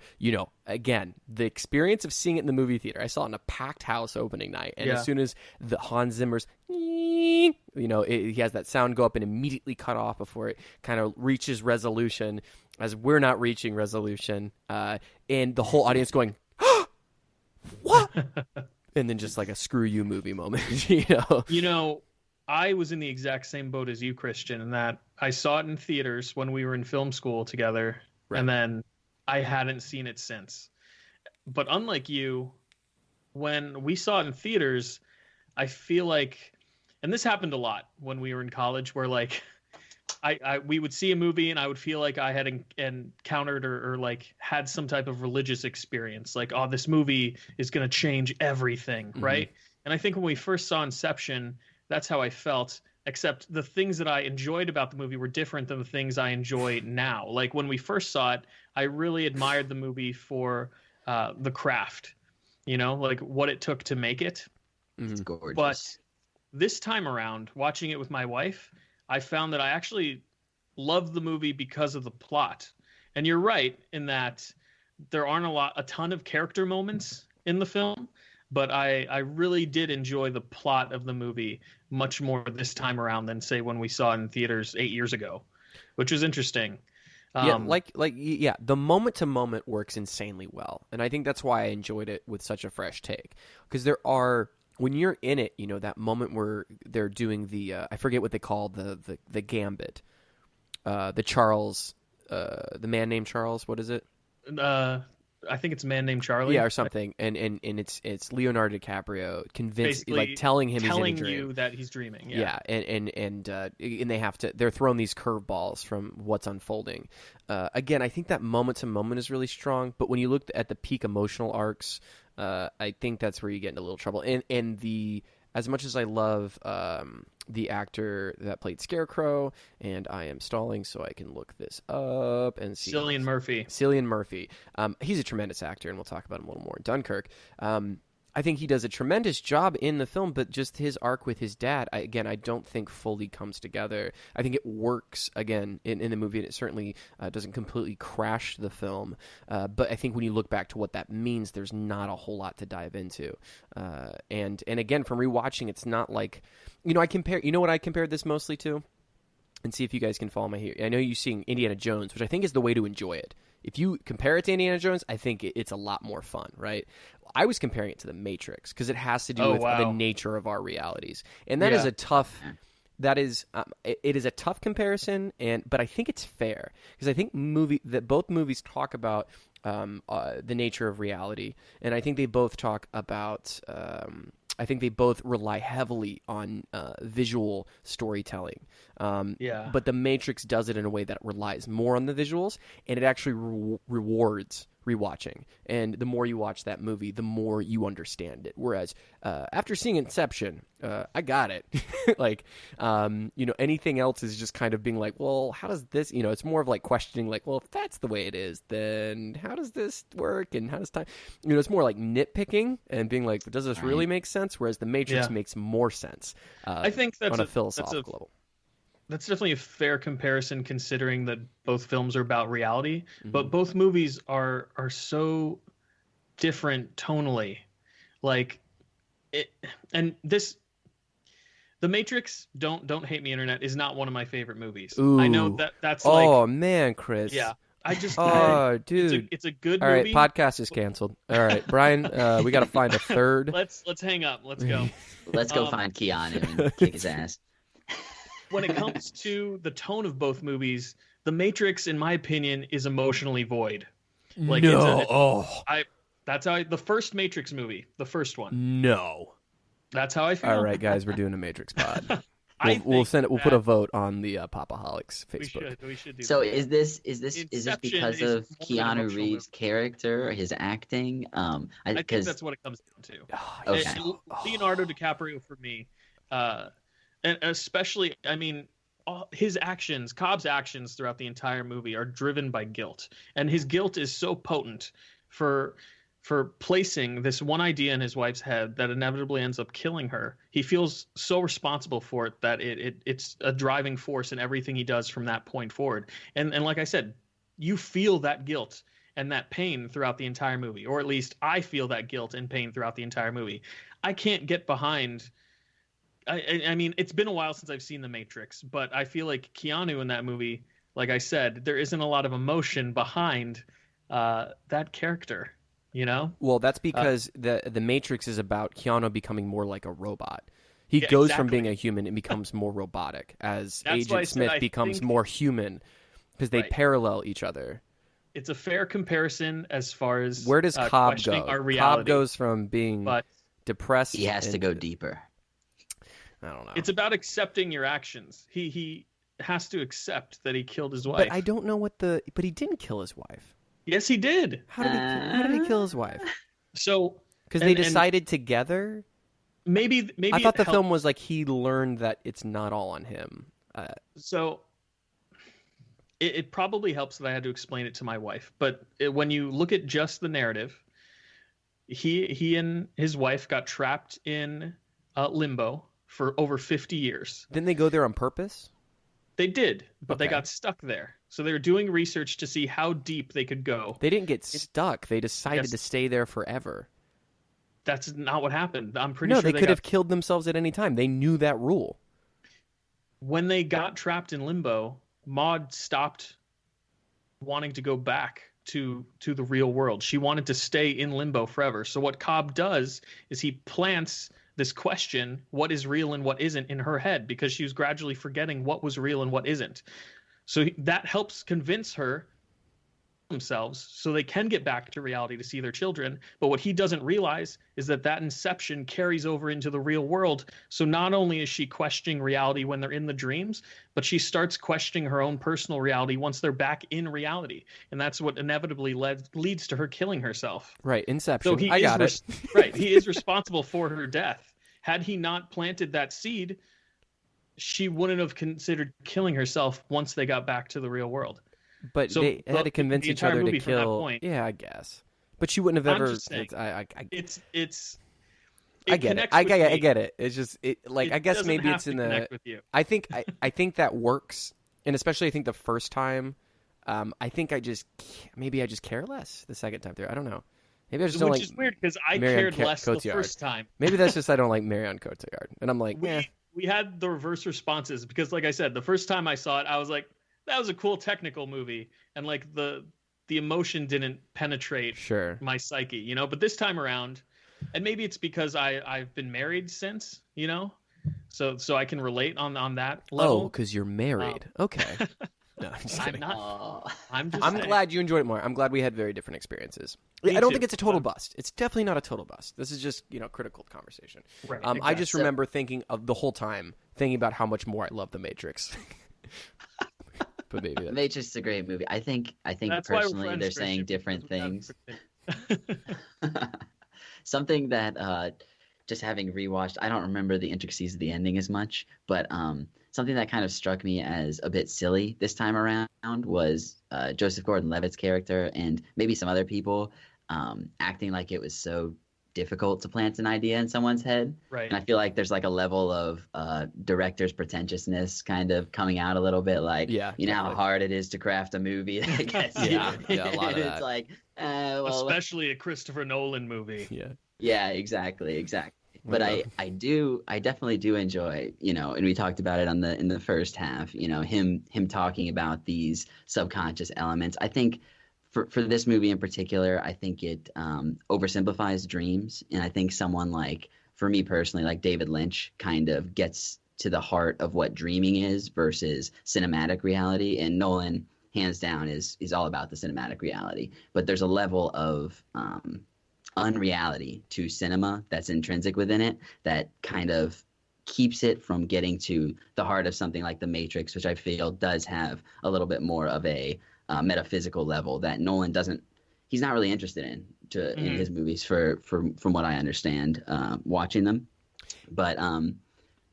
again, the experience of seeing it in the movie theater, I saw it in a packed house opening night, and as soon as the Hans Zimmer's, he has that sound go up and immediately cut off before it kind of reaches resolution, as we're not reaching resolution, and the whole audience going, what? And then just like a screw you movie moment, I was in the exact same boat as you, Christian, in that I saw it in theaters when we were in film school together, right. And then I hadn't seen it since. But unlike you, when we saw it in theaters, I feel like, and this happened a lot when we were in college, where like we would see a movie and I would feel like I had encountered or like had some type of religious experience, like, oh, this movie is going to change everything, right? And I think when we first saw Inception, that's how I felt, except the things that I enjoyed about the movie were different than the things I enjoy now. Like when we first saw it, I really admired the movie for the craft, you know, like what it took to make it. It's gorgeous. But this time around, watching it with my wife, I found that I actually loved the movie because of the plot. And you're right in that there aren't a ton of character moments in the film, but I really did enjoy the plot of the movie much more this time around than, say, when we saw it in theaters 8 years ago, which was interesting. The moment to moment works insanely well, and I think that's why I enjoyed it with such a fresh take. Because there are, when you're in it, you know, that moment where they're doing the I forget what they call the gambit, the Charles, the man named Charles. What is it? I think it's Man Named Charlie. Yeah, or something. And it's Leonardo DiCaprio telling him he's in a dream. You that he's dreaming. Yeah, and they have to. They're throwing these curveballs from what's unfolding. Again, I think that moment to moment is really strong. But when you look at the peak emotional arcs, I think that's where you get into a little trouble. And as much as I love the actor that played Scarecrow, and I am stalling so I can look this up and see. Cillian Murphy. He's a tremendous actor, and we'll talk about him a little more in Dunkirk. I think he does a tremendous job in the film, but just his arc with his dad, I don't think fully comes together. I think it works, again, in the movie, and it certainly doesn't completely crash the film. But I think when you look back to what that means, there's not a whole lot to dive into. And again, from rewatching, it's not like, you know, what I compared this mostly to? And see if you guys can follow me here. I know you're seeing Indiana Jones, which I think is the way to enjoy it. If you compare it to Indiana Jones, I think it's a lot more fun, right? I was comparing it to The Matrix because it has to do with the nature of our realities, and that is a tough. That is, it is a tough comparison, but I think it's fair because I think both movies talk about the nature of reality, and I think they both talk about. I think they both rely heavily on visual storytelling. But The Matrix does it in a way that relies more on the visuals, and it actually rewards rewatching. And the more you watch that movie, the more you understand it. Whereas after seeing Inception, I got it. Like, anything else is just kind of being like, well, how does this, it's more of like questioning, like, well, if that's the way it is, then how does this work? And how does time, it's more like nitpicking and being like, does this really make sense? Whereas The Matrix makes more sense. I think that's on a philosophical level. That's definitely a fair comparison, considering that both films are about reality, but both movies are so different tonally. Like it, and this, The Matrix, don't hate me, internet, is not one of my favorite movies. Ooh. I know that's like, oh man, Chris. Yeah. I just, dude, it's a good All movie. All right, podcast is canceled. All right, Brian, we got to find a third. Let's hang up. Let's go. Let's go find Keanu and kick his ass. When it comes to the tone of both movies, The Matrix, in my opinion, is emotionally void. Like, that's how the first Matrix movie, the first one. No. That's how I feel. All right, guys, we're doing a Matrix pod. We'll send it. We'll put a vote on the Pop-O-Holics Facebook. We should do. So that. is this because of Keanu Reeves' character, his acting? I think that's what it comes down to. Okay. Leonardo DiCaprio for me, and especially, I mean, his actions, Cobb's actions throughout the entire movie are driven by guilt, and his guilt is so potent for placing this one idea in his wife's head that inevitably ends up killing her. He feels so responsible for it that it's a driving force in everything he does from that point forward. And like I said, you feel that guilt and that pain throughout the entire movie, or at least I feel that guilt and pain throughout the entire movie. I can't get behind. I mean, it's been a while since I've seen The Matrix, but I feel like Keanu in that movie, like I said, there isn't a lot of emotion behind that character. Well, that's because the Matrix is about Keanu becoming more like a robot. He goes from being a human and becomes more robotic as Agent Smith becomes more human because they parallel each other. It's a fair comparison as far as where does Cobb go? Our reality. Cobb goes from being depressed. He has to go deeper. I don't know. It's about accepting your actions. He has to accept that he killed his wife. But I don't know but he didn't kill his wife. Yes, he did. How did he kill his wife? So because they decided together. Maybe I thought the film was like he learned that it's not all on him. So it probably helps that I had to explain it to my wife. But when you look at just the narrative, he and his wife got trapped in limbo for over 50 years. Didn't they go there on purpose? They did, but they got stuck there. So they were doing research to see how deep they could go. They didn't get stuck. They decided to stay there forever. That's not what happened. I'm pretty sure they could have killed themselves at any time. They knew that rule. When they got trapped in limbo, Maud stopped wanting to go back to the real world. She wanted to stay in limbo forever. So what Cobb does is he plants this question, what is real and what isn't, in her head, because she was gradually forgetting what was real and what isn't. So that helps convince her themselves so they can get back to reality to see their children. But what he doesn't realize is that inception carries over into the real world. So not only is she questioning reality when they're in the dreams, but she starts questioning her own personal reality once they're back in reality. And that's what inevitably leads to her killing herself. Right, Inception. So I got it. Right, he is responsible for her death. Had he not planted that seed, she wouldn't have considered killing herself once they got back to the real world. But they had to convince each other to kill. Yeah, I guess. But she wouldn't have ever. I get it. I get it. It's just I guess maybe it's in the. I think that works, and especially I think the first time, I think I just care less the second time through. I don't know. Maybe I just don't like. Which is weird because I cared less the first time. Maybe that's just I don't like Marion Cotillard, and I'm like, we had the reverse responses because, like I said, the first time I saw it, I was like, that was a cool technical movie, and like the emotion didn't penetrate my psyche, you know. But this time around, and maybe it's because I've been married since, you know, so I can relate on that level. Oh, because you're married. Okay. No, I'm just kidding. I'm glad you enjoyed it more. I'm glad we had very different experiences. I don't think it's a total bust. It's definitely not a total bust. This is just, critical conversation. Right, I just remember thinking of the whole time, thinking about how much more I love The Matrix. But maybe The Matrix is a great movie. I think personally they're saying different things. Something that just having rewatched, I don't remember the intricacies of the ending as much, but something that kind of struck me as a bit silly this time around was Joseph Gordon-Levitt's character and maybe some other people acting like it was so difficult to plant an idea in someone's head. Right. And I feel like there's like a level of director's pretentiousness kind of coming out a little bit. Like, you know how hard it is to craft a movie. I guess. A lot of that. It's like, especially a Christopher Nolan movie. Yeah, exactly. But I definitely do enjoy, and we talked about it in the first half, him talking about these subconscious elements. I think for this movie in particular, I think it oversimplifies dreams. And I think someone like, for me personally, like David Lynch kind of gets to the heart of what dreaming is versus cinematic reality. And Nolan, hands down, is all about the cinematic reality. But there's a level of unreality to cinema that's intrinsic within it that kind of keeps it from getting to the heart of something like The Matrix, which I feel does have a little bit more of a metaphysical level that Nolan he's not really interested in his movies from what I understand watching them. But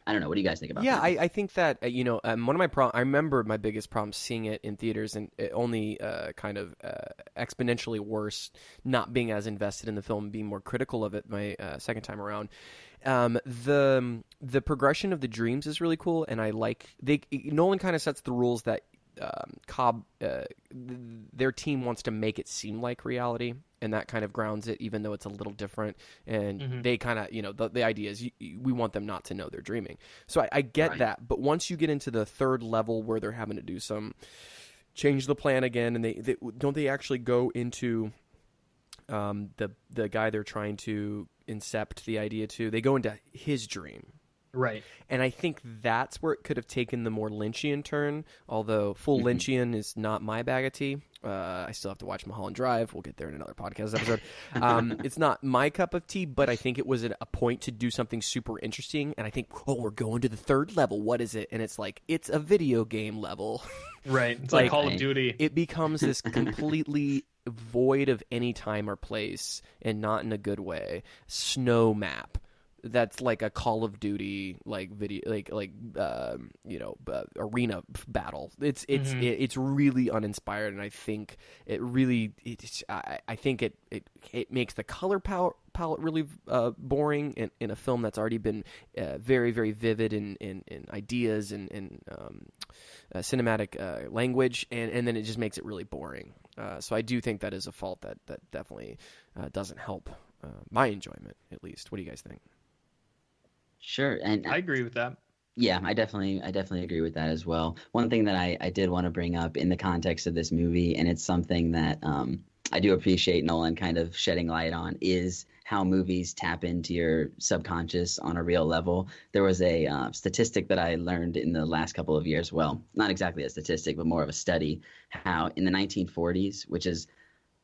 I don't know. What do you guys think about that? I think that, one of my I remember my biggest problem seeing it in theaters and it only kind of exponentially worse not being as invested in the film, being more critical of it my second time around. The progression of the dreams is really cool, and I like Nolan kind of sets the rules that Cobb, their team wants to make it seem like reality, and that kind of grounds it, even though it's a little different. And they kind of, the idea is we want them not to know they're dreaming. So I get that, but once you get into the third level where they're having to do change the plan again, and they don't they actually go into the guy they're trying to incept the idea to? They go into his dream. Right. And I think that's where it could have taken the more Lynchian turn, although full Lynchian is not my bag of tea. I still have to watch Mulholland Drive. We'll get there in another podcast episode. It's not my cup of tea, but I think it was at a point to do something super interesting. And I think, we're going to the third level. What is it? And it's like, it's a video game level. Right. It's like Call of Duty. It becomes this completely void of any time or place, and not in a good way, snow map. That's like a Call of Duty video arena battle. It's really uninspired, and I think it makes the color palette really boring in a film that's already been very, very vivid in ideas and cinematic language, and then it just makes it really boring. So I do think that is a fault that definitely doesn't help my enjoyment, at least. What do you guys think? Sure, and I agree with that. Yeah, I definitely agree with that as well. One thing that I did want to bring up in the context of this movie, and it's something that I do appreciate Nolan kind of shedding light on, is how movies tap into your subconscious on a real level. There was a statistic that I learned in the last couple of years. Well, not exactly a statistic, but more of a study, how in the 1940s, which is,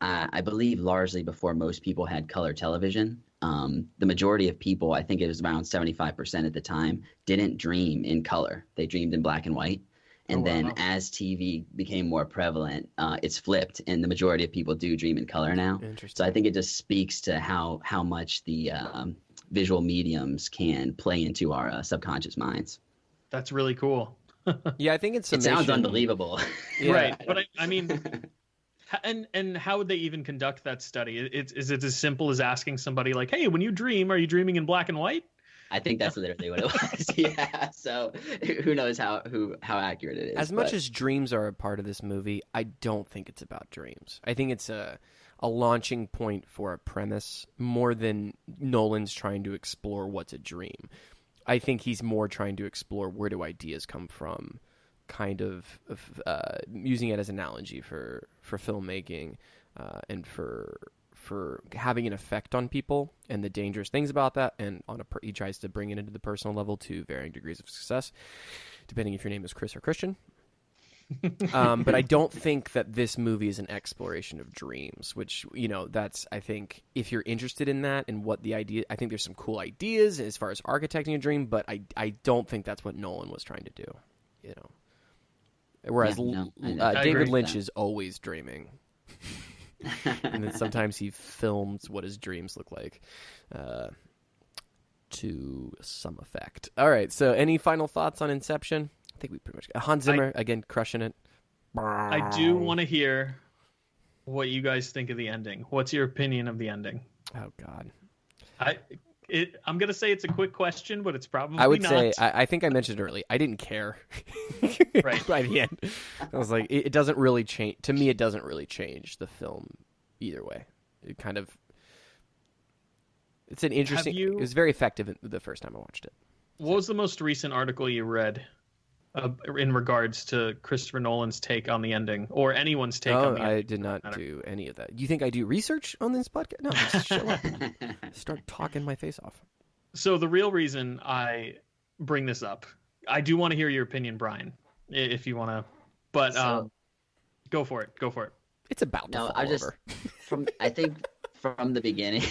I believe, largely before most people had color television, the majority of people, I think it was around 75% at the time, didn't dream in color. They dreamed in black and white. And then as TV became more prevalent, it's flipped, and the majority of people do dream in color now. So I think it just speaks to how much the visual mediums can play into our subconscious minds. That's really cool. Yeah, I think it sounds unbelievable. Yeah. Right, but I mean... And how would they even conduct that study? Is it as simple as asking somebody like, hey, when you dream, are you dreaming in black and white? I think that's literally what it was. Yeah. So who knows how accurate it is. As much as dreams are a part of this movie, I don't think it's about dreams. I think it's a launching point for a premise more than Nolan's trying to explore what's a dream. I think he's more trying to explore where do ideas come from, kind of using it as an analogy for filmmaking and for having an effect on people and the dangerous things about that, and he tries to bring it into the personal level to varying degrees of success, depending if your name is Chris or Christian. But I don't think that this movie is an exploration of dreams, which, that's, I think, if you're interested in that and what the idea, I think there's some cool ideas as far as architecting a dream, but I don't think that's what Nolan was trying to do, Whereas David Lynch is always dreaming. And then sometimes he films what his dreams look like to some effect. All right, so any final thoughts on Inception? I think we pretty much got Hans Zimmer, again, crushing it. I do want to hear what you guys think of the ending. What's your opinion of the ending? Oh, God. I'm going to say it's a quick question, but it's probably not. I would say, I think I mentioned earlier, I didn't care right by the end. I was like, it doesn't really change. To me, it doesn't really change the film either way. It kind of, it's an interesting, it was very effective the first time I watched it. What was the most recent article you read in regards to Christopher Nolan's take on the ending, or anyone's take on the ending? I did not do any of that. You think I do research on this podcast? No, just show up and start talking my face off. So the real reason I bring this up, I do want to hear your opinion, Brian, if you want to, but go for it. It's about to fall over. I think from the beginning,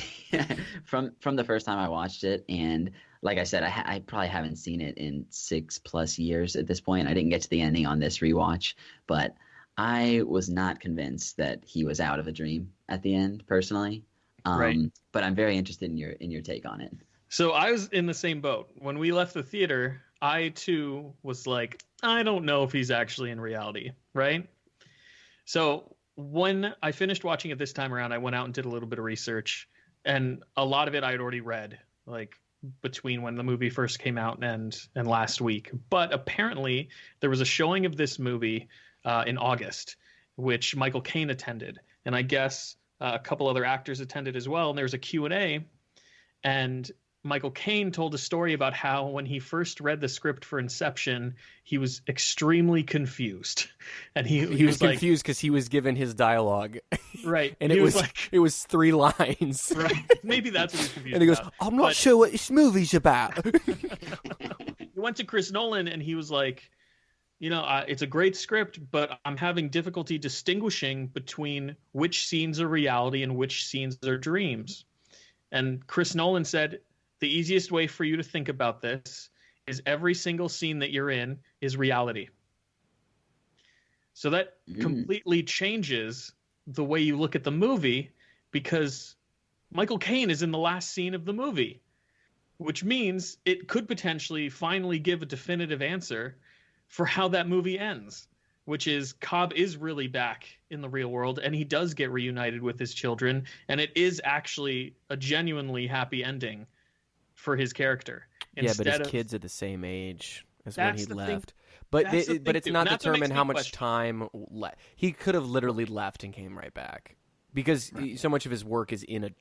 from the first time I watched it, and like I said, I probably haven't seen it in 6+ years at this point. I didn't get to the ending on this rewatch, but I was not convinced that he was out of a dream at the end, personally. Right. But I'm very interested in your take on it. So I was in the same boat. When we left the theater, I too was like, I don't know if he's actually in reality, right? So when I finished watching it this time around, I went out and did a little bit of research, and a lot of it I had already read, like between when the movie first came out and last week. But apparently there was a showing of this movie in August, which Michael Caine attended, and I guess a couple other actors attended as well. And there was a Q&A, and Michael Caine told a story about how when he first read the script for Inception, he was extremely confused. And he was confused because he was given his dialogue. Right. And it was 3 lines. Right. Maybe that's what he's confused And he goes, about. I'm not sure what this movie's about. He went to Chris Nolan and he was like, it's a great script, but I'm having difficulty distinguishing between which scenes are reality and which scenes are dreams. And Chris Nolan said, the easiest way for you to think about this is every single scene that you're in is reality. So that completely changes the way you look at the movie, because Michael Caine is in the last scene of the movie, which means it could potentially finally give a definitive answer for how that movie ends, which is Cobb is really back in the real world and he does get reunited with his children, and it is actually a genuinely happy ending for his character. Yeah, but his kids are the same age as when he left. But it's not determined how much time left. He could have literally left and came right back, because so much of his work is in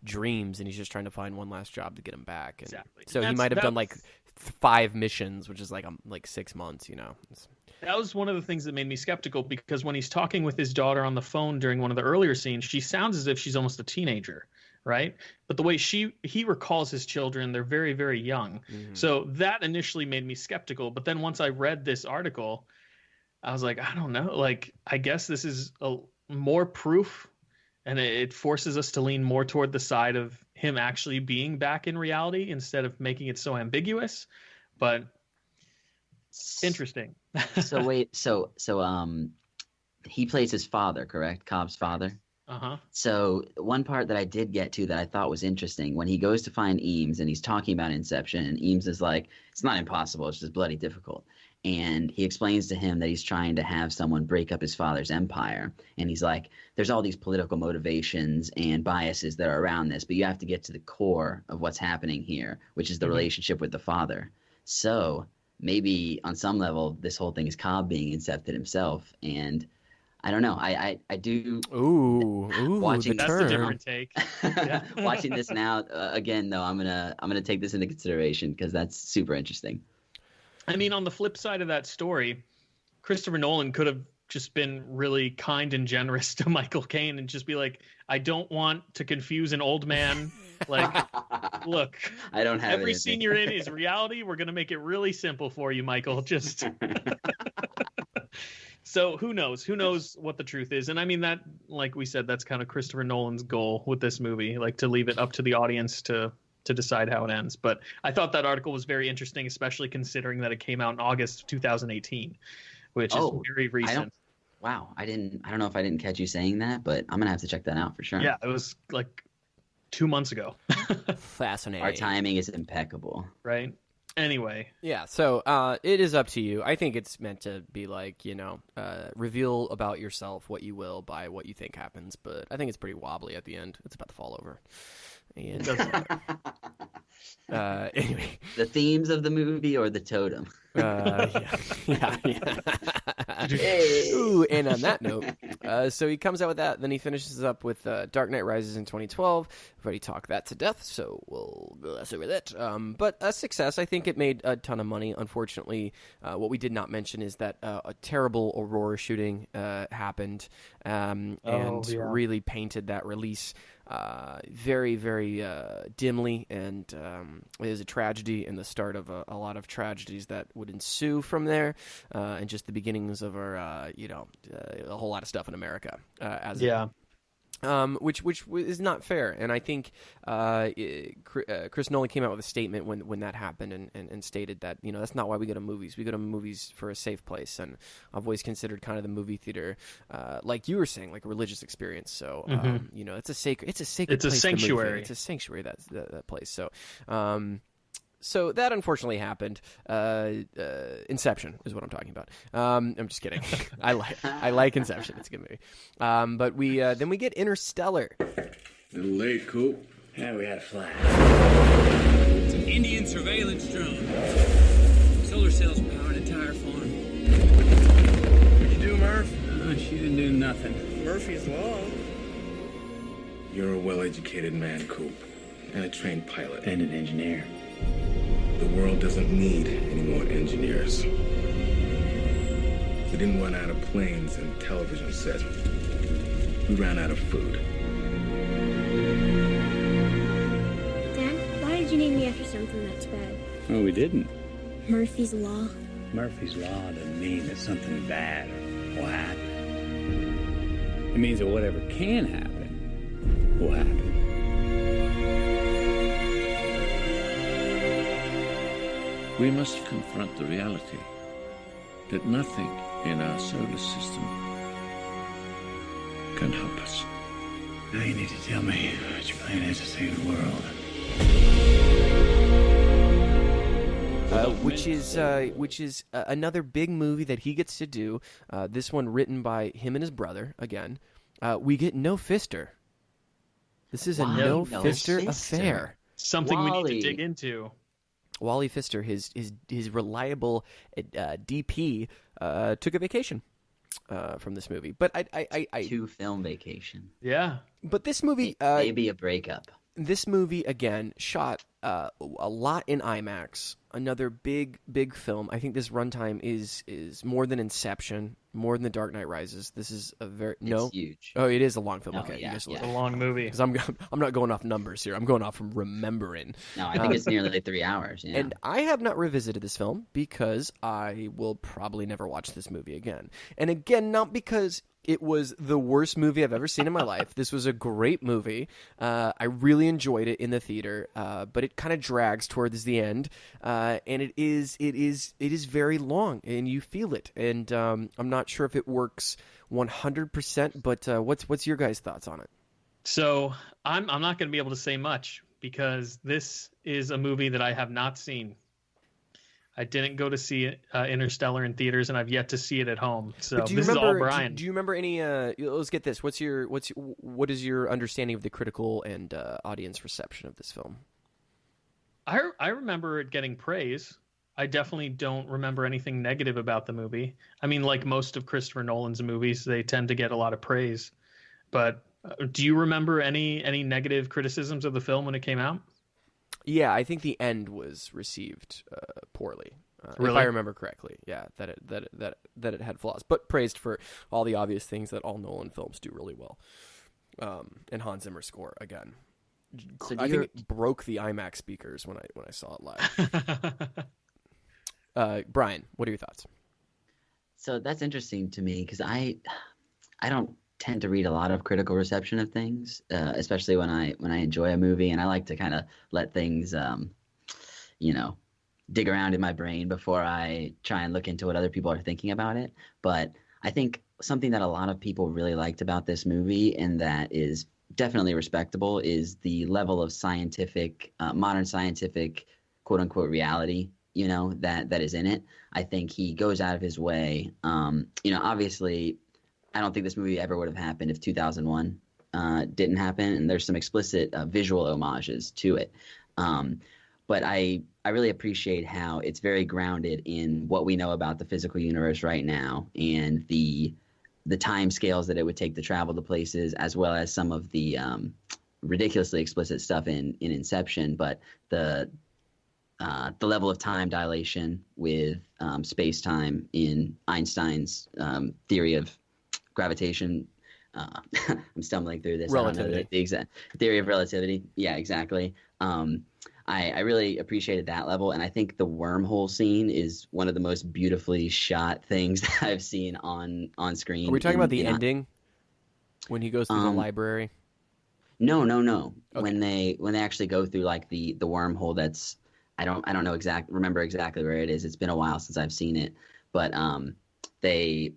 dreams, and he's just trying to find one last job to get him back. And exactly. So he might have done like 5 missions, which is like 6 months. That was one of the things that made me skeptical, because when he's talking with his daughter on the phone during one of the earlier scenes, she sounds as if she's almost a teenager, right? But the way he recalls his children, they're very, very young. Mm-hmm. So that initially made me skeptical. But then once I read this article, I was like, I don't know. Like, I guess this is more proof, and it forces us to lean more toward the side of him actually being back in reality instead of making it so ambiguous. But interesting. So wait, so he plays his father, correct? Cobb's father? Uh-huh. So one part that I did get to that I thought was interesting, when he goes to find Eames and he's talking about Inception, and Eames is like, it's not impossible, it's just bloody difficult. And he explains to him that he's trying to have someone break up his father's empire. And he's like, there's all these political motivations and biases that are around this, but you have to get to the core of what's happening here, which is the relationship with the father. So maybe on some level, this whole thing is Cobb being incepted himself. And I don't know. I do. Ooh, watching that's a different take. Yeah. Watching this now again, though, I'm gonna take this into consideration, because that's super interesting. I mean, on the flip side of that story, Christopher Nolan could have just been really kind and generous to Michael Caine and just be like, I don't want to confuse an old man. Like, look, I don't have every scene you're in is reality. We're going to make it really simple for you, Michael. Just so who knows what the truth is. And I mean, that, like we said, that's kind of Christopher Nolan's goal with this movie, like to leave it up to the audience to decide how it ends. But I thought that article was very interesting, especially considering that it came out in August of 2018, which is very recent. I don't know if I didn't catch you saying that, but I'm gonna have to check that out for sure. Yeah, it was like 2 months ago. Fascinating. Our timing is impeccable. Right. Anyway. Yeah, so it is up to you. I think it's meant to be like, reveal about yourself what you will by what you think happens, but I think it's pretty wobbly at the end. It's about to fall over. And anyway, the themes of the movie or the totem? Yeah. Hey. Ooh, and on that note, so he comes out with that. Then he finishes up with Dark Knight Rises in 2012. We've already talked that to death, so we'll gloss over that. But a success. I think it made a ton of money. Unfortunately, what we did not mention is that a terrible Aurora shooting happened, and really painted that release very, very dimly, and it is a tragedy and the start of a lot of tragedies that would ensue from there, and just the beginnings of our, a whole lot of stuff in America. Which is not fair, and I think Chris Nolan came out with a statement when that happened, and stated that that's not why we go to movies. We go to movies for a safe place, and I've always considered kind of the movie theater, like you were saying, like a religious experience. So it's a sacred place. It's a sanctuary. It's a sanctuary. That place. So. So that unfortunately happened. Inception is what I'm talking about. I'm just kidding. I like Inception. It's a good movie. But we then we get Interstellar. A little late, Coop. Yeah, we had a flash. It's an Indian surveillance drone. Solar cells power an entire farm. What'd you do, Murph? She didn't do nothing. Murphy's Law. You're a well-educated man, Coop, and a trained pilot. And an engineer. The world doesn't need any more engineers. We didn't run out of planes and television sets. We ran out of food. Dad, why did you name me after something that's bad? Oh, we didn't. Murphy's Law? Murphy's Law doesn't mean that something bad will happen. It means that whatever can happen will happen. We must confront the reality that nothing in our solar system can help us. Now you need to tell me what your plan is to save the world. Which is another big movie that he gets to do. This one written by him and his brother. Again, we get no Fister. This is a no Fister affair. Something we need to dig into. Wally Pfister, his reliable DP, took a vacation from this movie. But I 2 film vacation. Yeah. But this movie, maybe a breakup. This movie again shot a lot in IMAX. Another big film. I think this runtime is more than Inception, more than The Dark Knight Rises. This is a It's huge. Oh, it is a long film. Okay, yeah, It's a long movie. Because I'm not going off numbers here. I'm going off from remembering. No, I think it's nearly 3 hours. Yeah. And I have not revisited this film because I will probably never watch this movie again. And again, not because it was the worst movie I've ever seen in my life. This was a great movie. I really enjoyed it in the theater, but it kind of drags towards the end, and it is very long, and you feel it. And I'm not sure if it works 100%, but what's your guys' thoughts on it? So I'm not going to be able to say much because this is a movie that I have not seen. I didn't go to see it, Interstellar in theaters, and I've yet to see it at home. So this is all Brian. Do you remember any? Let's get this. What is your understanding of the critical and audience reception of this film? I remember it getting praise. I definitely don't remember anything negative about the movie. I mean, like most of Christopher Nolan's movies, they tend to get a lot of praise. But do you remember any negative criticisms of the film when it came out? Yeah, I think the end was received poorly, really? If I remember correctly. Yeah, that it had flaws, but praised for all the obvious things that all Nolan films do really well. And Hans Zimmer score again. So I think it broke the IMAX speakers when I saw it live. Brian, what are your thoughts? So that's interesting to me because I don't tend to read a lot of critical reception of things, especially when I enjoy a movie, and I like to kind of let things, dig around in my brain before I try and look into what other people are thinking about it. But I think something that a lot of people really liked about this movie, and that is definitely respectable, is the level of scientific, modern scientific, quote unquote, reality, that is in it. I think he goes out of his way. Obviously, I don't think this movie ever would have happened if 2001 didn't happen, and there's some explicit visual homages to it. But I really appreciate how it's very grounded in what we know about the physical universe right now and the time scales that it would take to travel to places, as well as some of the ridiculously explicit stuff in Inception. But the level of time dilation with space-time in Einstein's theory of gravitation. I'm stumbling through this. Relativity. The exact theory of relativity. Yeah, exactly. I really appreciated that level, and I think the wormhole scene is one of the most beautifully shot things that I've seen on screen. Are we talking about the ending when he goes through the library? No. Okay. When they actually go through like the wormhole, that's I don't remember exactly where it is. It's been a while since I've seen it, but they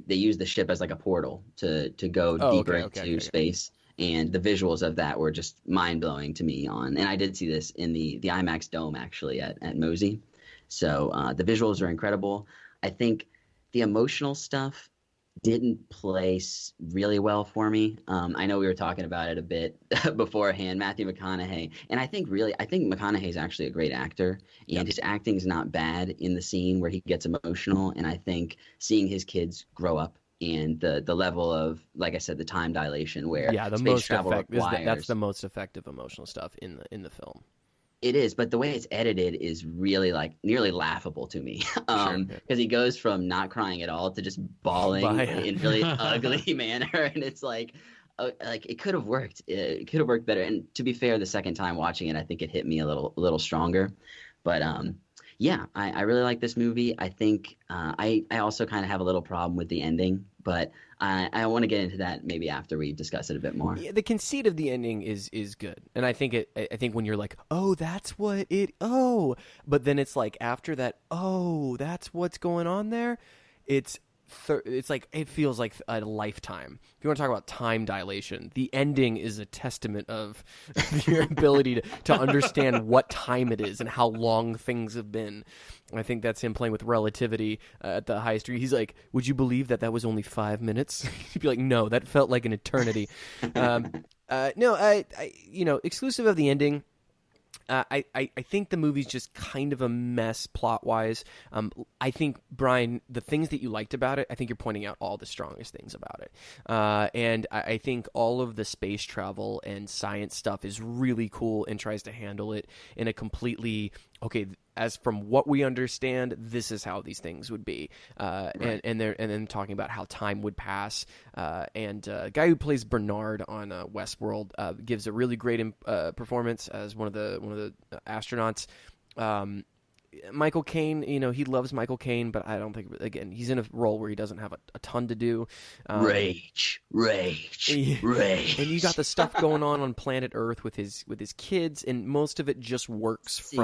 use the ship as like a portal to go deeper into space. And the visuals of that were just mind-blowing to me. And I did see this in the IMAX Dome, actually, at Mosey. So the visuals are incredible. I think the emotional stuff didn't place really well for me. I know we were talking about it a bit beforehand, Matthew McConaughey. And I think McConaughey is actually a great actor. And his acting is not bad in the scene where he gets emotional. And I think seeing his kids grow up and the level of, like I said, the time dilation where space travel requires... That's the most effective emotional stuff in the film. It is, but the way it's edited is really like nearly laughable to me. Because he goes from not crying at all to just bawling in really ugly manner, and it's like it could have worked. It could have worked better. And to be fair, the second time watching it, I think it hit me a little stronger. But Yeah, I really like this movie. I think I also kind of have a little problem with the ending, but I want to get into that maybe after we discuss it a bit more. Yeah, the conceit of the ending is good, and I think when you're like, oh, that's what it, oh, but then it's like after that, oh, that's what's going on there. It's like it feels like a lifetime. If you want to talk about time dilation, the ending is a testament of your ability to understand what time it is and how long things have been. I think that's him playing with relativity at the highest degree. He's like, would you believe that was only 5 minutes? He'd be like, no, that felt like an eternity. Exclusive of the ending, I think the movie's just kind of a mess plot-wise. I think, Brian, the things that you liked about it, I think you're pointing out all the strongest things about it. And I think all of the space travel and science stuff is really cool and tries to handle it in a completely, okay, as from what we understand, this is how these things would be. Right. and then talking about how time would pass. And guy who plays Bernard on Westworld gives a really great performance as one of the astronauts. Michael Caine, he loves Michael Caine, but I don't think, again, he's in a role where he doesn't have a ton to do. Rage. And you got the stuff going on planet Earth with his kids, and most of it just works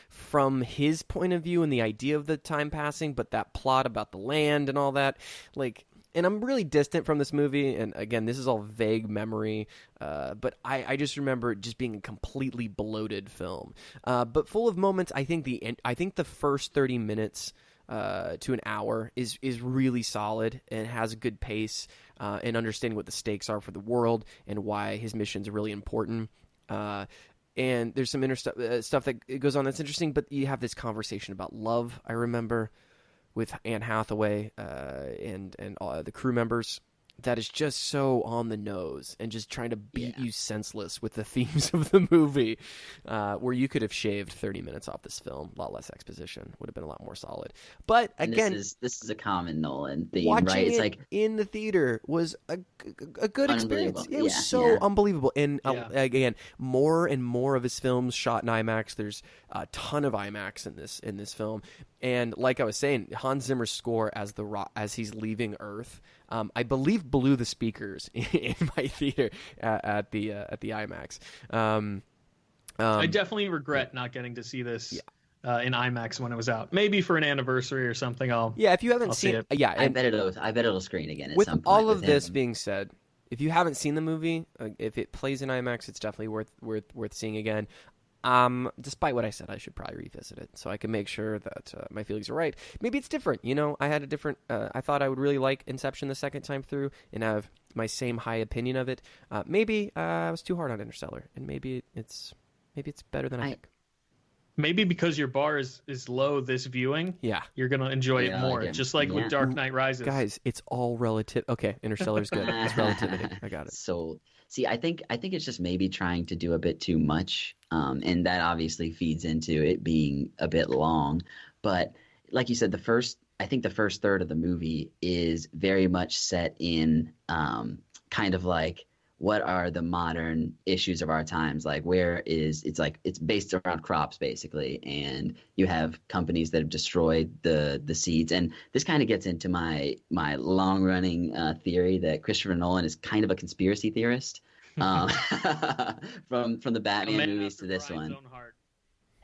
from his point of view and the idea of the time passing, but that plot about the land and all that, like. And I'm really distant from this movie, and again, this is all vague memory, but I just remember it just being a completely bloated film, but full of moments. I think the first 30 minutes to an hour is really solid and has a good pace, and understanding what the stakes are for the world and why his missions are really important. And there's some stuff that goes on that's interesting, but you have this conversation about love, I remember, with Anne Hathaway and the crew members, that is just so on the nose and just trying to beat you senseless with the themes of the movie, where you could have shaved 30 minutes off this film. A lot less exposition would have been a lot more solid. But again, this is a common Nolan theme, watching right? It's it like in the theater was a good experience. It was so unbelievable. And again, more and more of his films shot in IMAX. There's a ton of IMAX in this film. And like I was saying, Hans Zimmer's score as he's leaving Earth, I believe blew the speakers in my theater at the IMAX. I definitely regret not getting to see this in IMAX when it was out. Maybe for an anniversary or something. If you haven't seen it, I bet it'll screen again at with some point. All of this being said, if you haven't seen the movie, if it plays in IMAX, it's definitely worth seeing again. Despite what I said, I should probably revisit it so I can make sure that my feelings are right. Maybe it's different. I had a different. I thought I would really like Inception the second time through and have my same high opinion of it. Maybe I was too hard on Interstellar, and maybe it's better than I think. Maybe because your bar is low this viewing, you're gonna enjoy it more. Just like with Dark Knight Rises. Guys, it's all relative. Okay, Interstellar's good. It's relativity. I got it. So, see, I think it's just maybe trying to do a bit too much, and that obviously feeds into it being a bit long. But like you said, the first third of the movie is very much set in kind of like, what are the modern issues of our times? Like, it's based around crops basically, and you have companies that have destroyed the seeds. And this kind of gets into my long running theory that Christopher Nolan is kind of a conspiracy theorist, from the Batman movies to this one.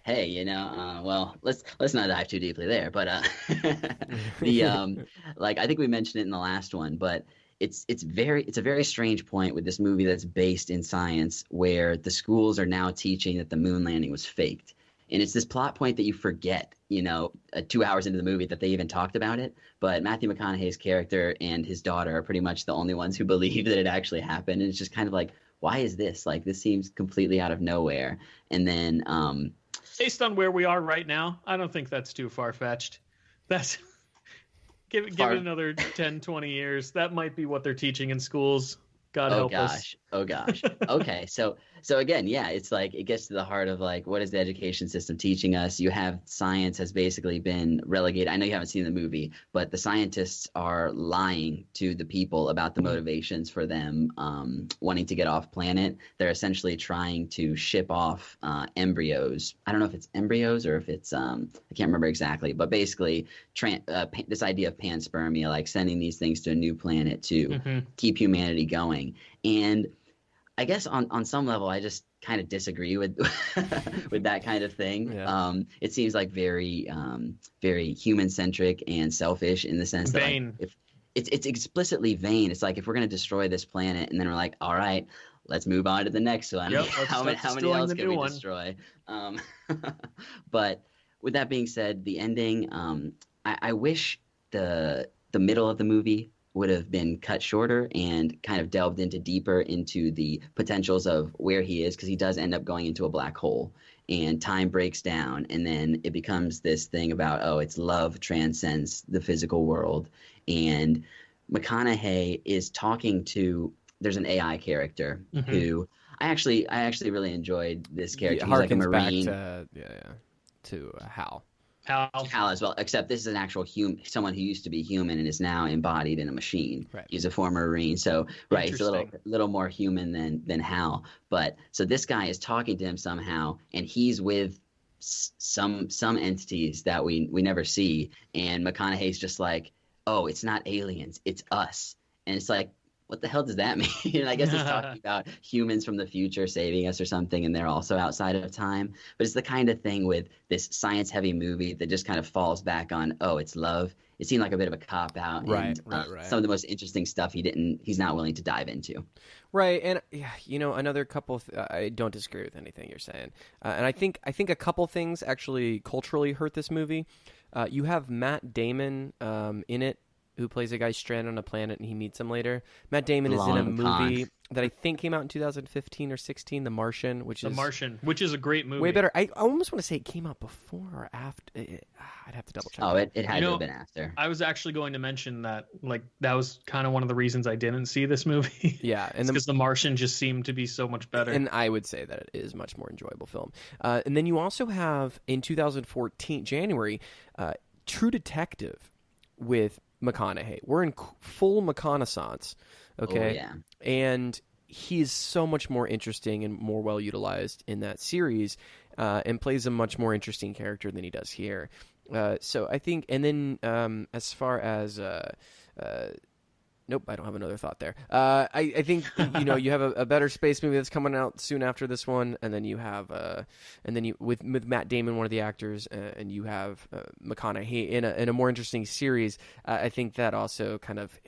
Hey, well, let's not dive too deeply there, but I think we mentioned it in the last one, but it's a very strange point with this movie that's based in science, where the schools are now teaching that the moon landing was faked. And it's this plot point that you forget, 2 hours into the movie, that they even talked about it. But Matthew McConaughey's character and his daughter are pretty much the only ones who believe that it actually happened. And it's just kind of like, why is this? Like, this seems completely out of nowhere. And then based on where we are right now, I don't think that's too far-fetched. That's give it another 10, 20 years. That might be what they're teaching in schools. God help us. Oh gosh. Okay. So So again, yeah, it's like it gets to the heart of like, what is the education system teaching us? You have science has basically been relegated. I know you haven't seen the movie, but the scientists are lying to the people about the motivations for them wanting to get off planet. They're essentially trying to ship off embryos. I don't know if it's embryos or if it's I can't remember exactly, but basically this idea of panspermia, like sending these things to a new planet to keep humanity going. And I guess on some level, I just kind of disagree with with that kind of thing. Yeah. It seems like very human centric and selfish in the sense that like, if it's explicitly vain. It's like if we're going to destroy this planet and then we're like, all right, let's move on to the next one. Yep, how many else can we destroy? But with that being said, the ending, I wish the middle of the movie would have been cut shorter and kind of delved deeper into the potentials of where he is, because he does end up going into a black hole and time breaks down, and then it becomes this thing about, oh, it's love transcends the physical world. And McConaughey is talking to, there's an AI character who I actually really enjoyed this character. He's like a Marine. Back to Hal. Hal as well, except this is an actual someone who used to be human and is now embodied in a machine. Right. He's a former Marine, so he's a little more human than Hal. But so this guy is talking to him somehow, and he's with some entities that we never see, and McConaughey's just like, oh, it's not aliens, it's us. And it's like, what the hell does that mean? I guess it's talking about humans from the future saving us or something, and they're also outside of time. But it's the kind of thing with this science-heavy movie that just kind of falls back on, oh, it's love. It seemed like a bit of a cop-out. Right. Some of the most interesting stuff he's not willing to dive into. Right, and another couple. I don't disagree with anything you're saying, and I think a couple things actually culturally hurt this movie. You have Matt Damon in it, who plays a guy stranded on a planet, and he meets him later. Matt Damon is in a movie that I think came out in 2015 or 16, The Martian, which is a great movie. Way better. I almost want to say it came out before or after. I'd have to double check. Oh, it had to have been after. I was actually going to mention that, like, that was kind of one of the reasons I didn't see this movie. Yeah, and because The Martian just seemed to be so much better. And I would say that it is a much more enjoyable film. And then you also have in 2014 January, True Detective with McConaughey. We're in full McConaissance, okay? Oh, yeah. And he's so much more interesting and more well utilized in that series, and plays a much more interesting character than he does here. So I think, and then as far as nope, I don't have another thought there. I think you have a better space movie that's coming out soon after this one, and then you have with Matt Damon, one of the actors, and you have McConaughey in a more interesting series. I think that also kind of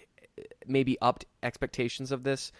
maybe upped expectations of this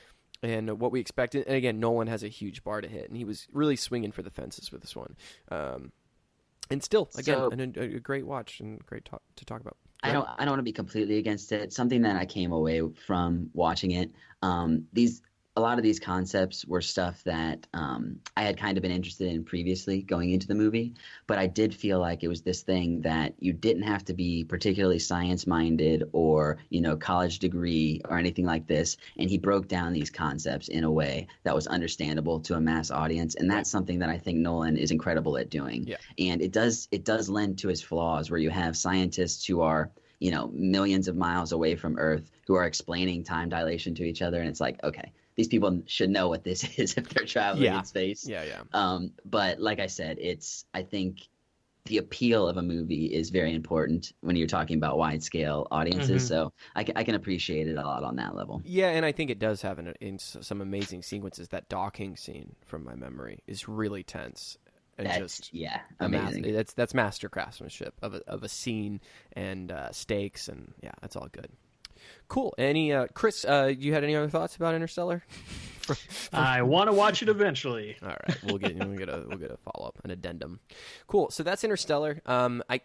and what we expected. And again, Nolan has a huge bar to hit, and he was really swinging for the fences with this one. And still, again, a great watch and great to talk about. I don't want to be completely against it. Something that I came away from watching it, a lot of these concepts were stuff that I had kind of been interested in previously going into the movie, but I did feel like it was this thing that you didn't have to be particularly science-minded or, college degree or anything like this, and he broke down these concepts in a way that was understandable to a mass audience, and that's something that I think Nolan is incredible at doing. Yeah. And it does lend to his flaws, where you have scientists who are millions of miles away from Earth who are explaining time dilation to each other, and it's like, okay, these people should know what this is if they're traveling in space. Yeah. But like I said, I think the appeal of a movie is very important when you're talking about wide scale audiences. So I can appreciate it a lot on that level. Yeah, and I think it does have in some amazing sequences. That docking scene, from my memory, is really tense. And amazing. That's master craftsmanship of a scene and stakes, and that's all good. Cool. Any Chris? You had any other thoughts about Interstellar? I want to watch it eventually. All right, we'll get a follow up, an addendum. Cool. So that's Interstellar. I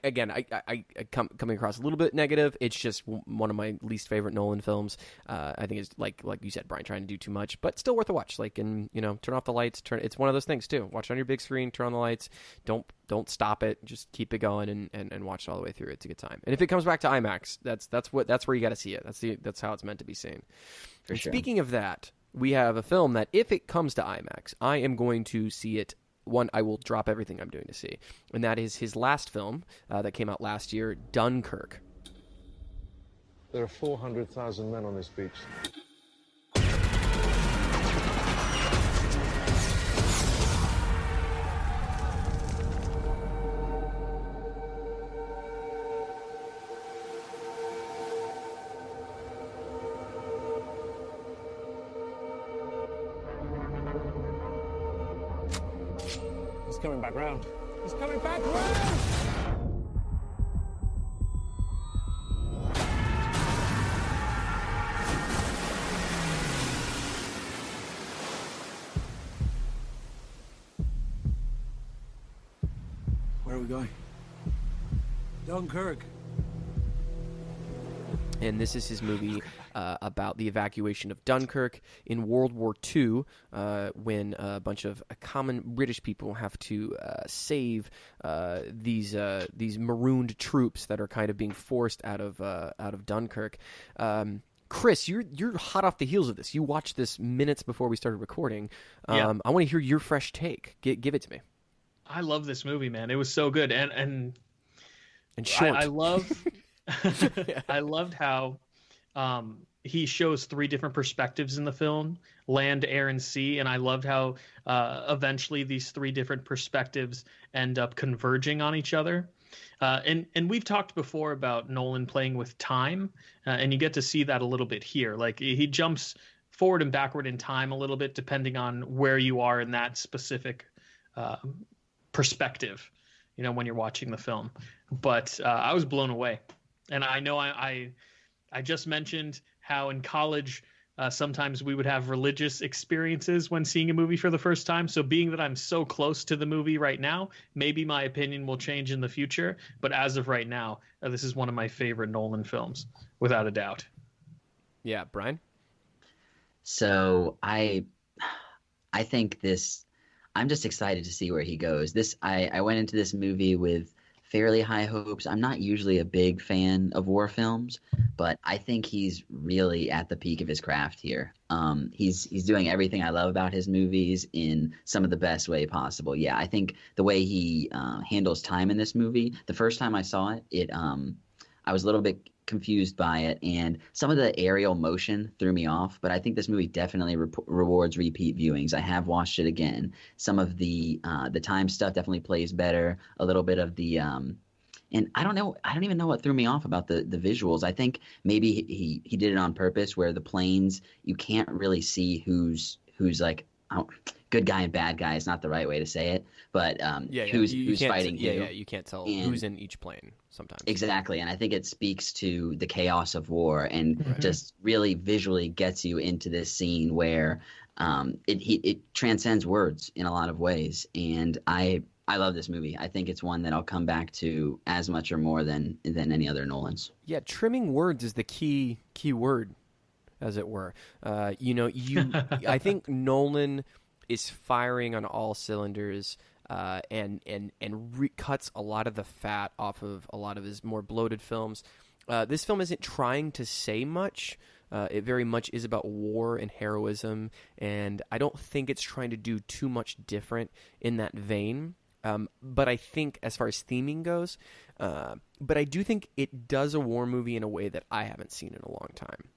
coming across a little bit negative. It's just one of my least favorite Nolan films. I think it's like you said, Brian, trying to do too much, but still worth a watch. Turn off the lights. It's one of those things too. Watch it on your big screen. Turn on the lights. Don't stop it. Just keep it going and watch it all the way through. It's a good time. And if it comes back to IMAX, that's where you got to see it. That's how it's meant to be seen. For sure. Speaking of that, we have a film that, if it comes to IMAX, I am going to see it. One, I will drop everything I'm doing to see, and that is his last film that came out last year, Dunkirk. There are 400,000 men on this beach. He's coming back round. He's coming back round! Where are we going? Dunkirk. And this is his movie about the evacuation of Dunkirk in World War II, when a bunch of common British people have to save these marooned troops that are kind of being forced out of Dunkirk. Chris, you're hot off the heels of this. You watched this minutes before we started recording. I want to hear your fresh take. Give it to me. I love this movie, man. It was so good, and short. I love. I loved how he shows three different perspectives in the film: land, air, and sea. And I loved how eventually these three different perspectives end up converging on each other. And we've talked before about Nolan playing with time, and you get to see that a little bit here. Like, he jumps forward and backward in time a little bit depending on where you are in that specific perspective, when you're watching the film. But I was blown away. And I know I just mentioned how in college sometimes we would have religious experiences when seeing a movie for the first time. So being that I'm so close to the movie right now, maybe my opinion will change in the future. But as of right now, this is one of my favorite Nolan films, without a doubt. Yeah, Brian? So I think I'm just excited to see where he goes. I went into this movie with fairly high hopes. I'm not usually a big fan of war films, but I think he's really at the peak of his craft here. He's doing everything I love about his movies in some of the best way possible. Yeah, I think the way he handles time in this movie, the first time I saw it, I was a little bit confused by it, and some of the aerial motion threw me off, but I think this movie definitely rewards repeat viewings. I have watched it again. Some of the time stuff definitely plays better. A little bit of the and I don't even know what threw me off about the visuals. I think maybe he did it on purpose, where the planes, you can't really see who's like, good guy and bad guy is not the right way to say it, but who's fighting who. Yeah, you can't tell who's in each plane sometimes. Exactly, and I think it speaks to the chaos of war, and just really visually gets you into this scene where it transcends words in a lot of ways. And I love this movie. I think it's one that I'll come back to as much or more than any other Nolans. Yeah, trimming words is the key word, as it were. I think Nolan is firing on all cylinders, and cuts a lot of the fat off of a lot of his more bloated films. This film isn't trying to say much. It very much is about war and heroism, and I don't think it's trying to do too much different in that vein. But I think, as far as theming goes, but I do think it does a war movie in a way that I haven't seen in a long time.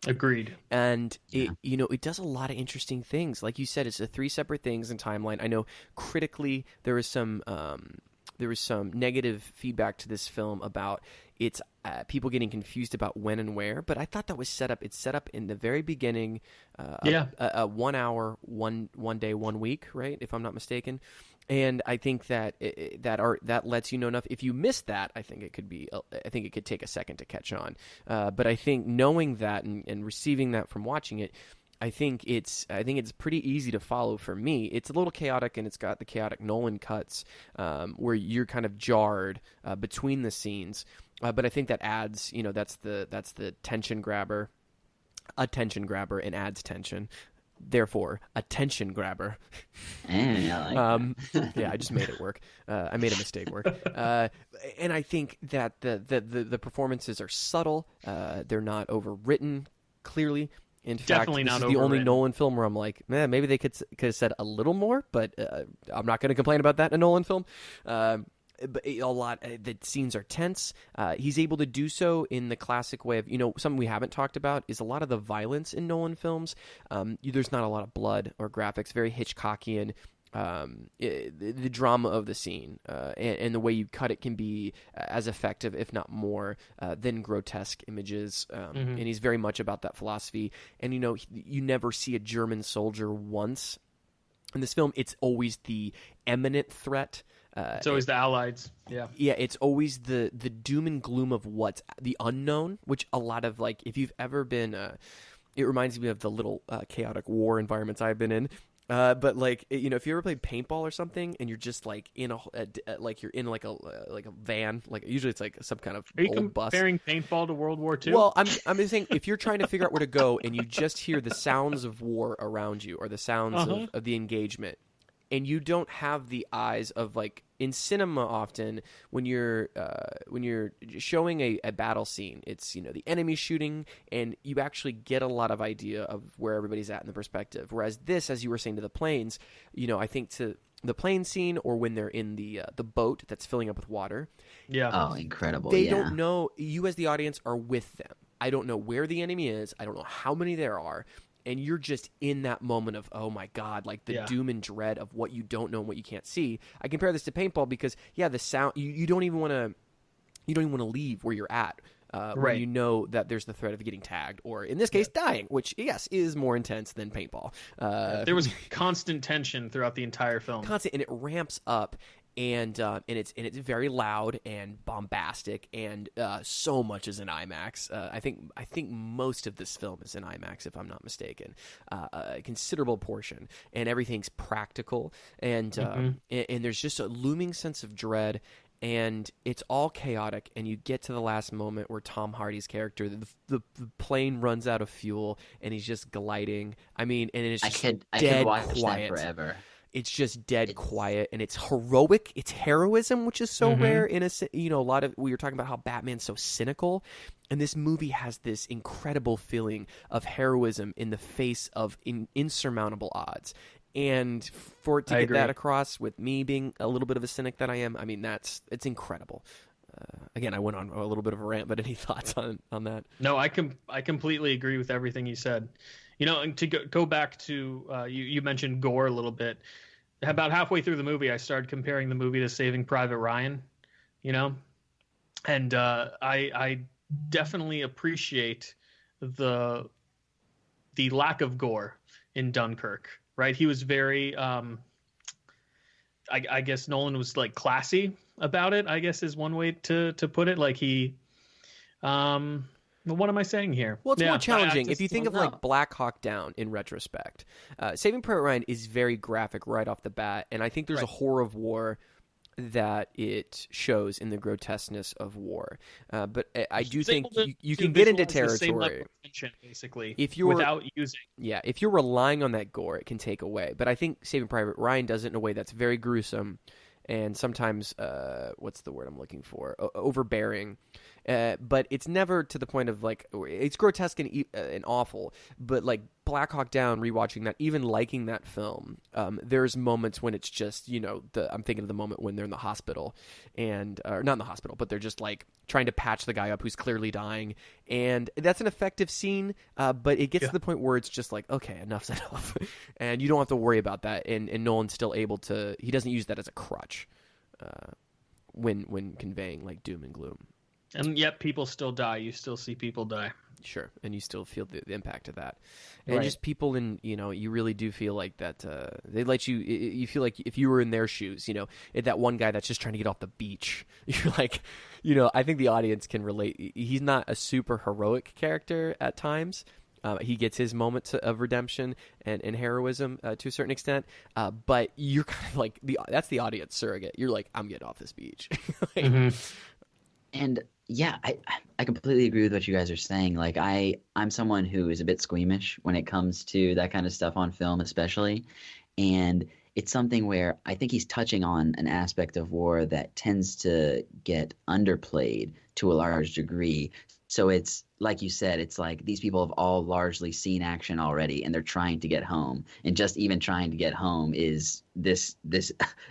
Agreed. And it does a lot of interesting things. Like you said, it's the three separate things in timeline. I know critically there was some negative feedback to this film about its people getting confused about when and where, but I thought that was set up. It's set up in the very beginning, a 1 hour, one day, 1 week, right? If I'm not mistaken. And I think that that lets you know enough. If you missed that, I think it could take a second to catch on. But I think knowing that and receiving that from watching it, I think it's pretty easy to follow for me. It's a little chaotic, and it's got the chaotic Nolan cuts where you're kind of jarred between the scenes. But I think that adds, that's the tension grabber, and adds tension. Therefore, a tension grabber. I I just made it work. I made a mistake work. And I think that the performances are subtle. They're not overwritten clearly. In fact, Definitely this not is the only overrated. Nolan film where I'm like, man, maybe they could have said a little more, but I'm not going to complain about that in a Nolan film. But a lot, the scenes are tense. He's able to do so in the classic way of, something we haven't talked about is a lot of the violence in Nolan films. There's not a lot of blood or graphics, very Hitchcockian. The drama of the scene and the way you cut it can be as effective, if not more, than grotesque images. And he's very much about that philosophy. And, you never see a German soldier once in this film. It's always the imminent threat. It's always the Allies. Yeah. Yeah, it's always the doom and gloom of what's the unknown, which a lot of, like, if you've ever been, it reminds me of the little chaotic war environments I've been in. But like, if you ever played paintball or something, and you're just like in you're in like a van, like usually it's like some kind of Are you old bus. comparing paintball to World War II? Well, I'm just saying, if you're trying to figure out where to go and you just hear the sounds of war around you or the sounds of the engagement, and you don't have the eyes of, like, in cinema often when you're showing a battle scene, it's the enemy shooting, and you actually get a lot of idea of where everybody's at in the perspective. Whereas this, as you were saying to the planes, I think to the plane scene, or when they're in the boat that's filling up with water. Yeah. Oh, incredible. They don't know, you as the audience are with them. I don't know where the enemy is. I don't know how many there are. And you're just in that moment of, oh my God, like the doom and dread of what you don't know and what you can't see. I compare this to paintball because, the sound, you don't even want to leave where you're at when you know that there's the threat of getting tagged, or in this case, dying, which, yes, is more intense than paintball. There was constant tension throughout the entire film. Constant, and it ramps up. And it's very loud and bombastic, and so much is in IMAX. I think most of this film is in IMAX, if I'm not mistaken. A considerable portion, and everything's practical, and there's just a looming sense of dread, and it's all chaotic. And you get to the last moment where Tom Hardy's character, the plane runs out of fuel, and he's just gliding. I mean, and it's just I dead could watch quiet. that forever. It's just dead quiet, and it's heroic. It's heroism, which is so rare in a lot of, we were talking about how Batman's so cynical, and this movie has this incredible feeling of heroism in the face of insurmountable odds. And for it to get that across, with me being a little bit of a cynic that I am, I mean, it's incredible. Again, I went on a little bit of a rant, but any thoughts on that? No, I completely agree with everything you said. And to go back to, you mentioned gore a little bit. About halfway through the movie, I started comparing the movie to Saving Private Ryan, and I definitely appreciate the lack of gore in Dunkirk, right? He was very, I guess Nolan was, like, classy about it, I guess is one way to put it. Like, he, what am I saying here? Well, it's more challenging. If you think of like Black Hawk Down in retrospect, Saving Private Ryan is very graphic right off the bat, and I think there's a horror of war that it shows in the grotesqueness of war. But I do think you can get into territory basically if you're without using. Yeah, if you're relying on that gore, it can take away. But I think Saving Private Ryan does it in a way that's very gruesome, and sometimes what's the word I'm looking for? Overbearing. But it's never to the point of, like, it's grotesque and awful. But like Black Hawk Down, rewatching that, even liking that film, there's moments when it's just, I'm thinking of the moment when they're in the hospital, and or not in the hospital, but they're just like trying to patch the guy up who's clearly dying, and that's an effective scene. But it gets to the point where it's just like, okay, enough's enough, and you don't have to worry about that. And Nolan's still able to. He doesn't use that as a crutch when conveying like doom and gloom. And yet people still die. You still see people die. Sure, and you still feel the impact of that. And just people in, you really do feel like that they let you feel like if you were in their shoes, that one guy that's just trying to get off the beach. You're like, I think the audience can relate. He's not a super heroic character at times. He gets his moments of redemption and heroism to a certain extent, but you're kind of like, that's the audience surrogate. You're like, I'm getting off this beach. And yeah, I completely agree with what you guys are saying. Like, I'm someone who is a bit squeamish when it comes to that kind of stuff on film, especially. And it's something where I think he's touching on an aspect of war that tends to get underplayed to a large degree. So it's like you said, it's like these people have all largely seen action already, and they're trying to get home. And just even trying to get home is this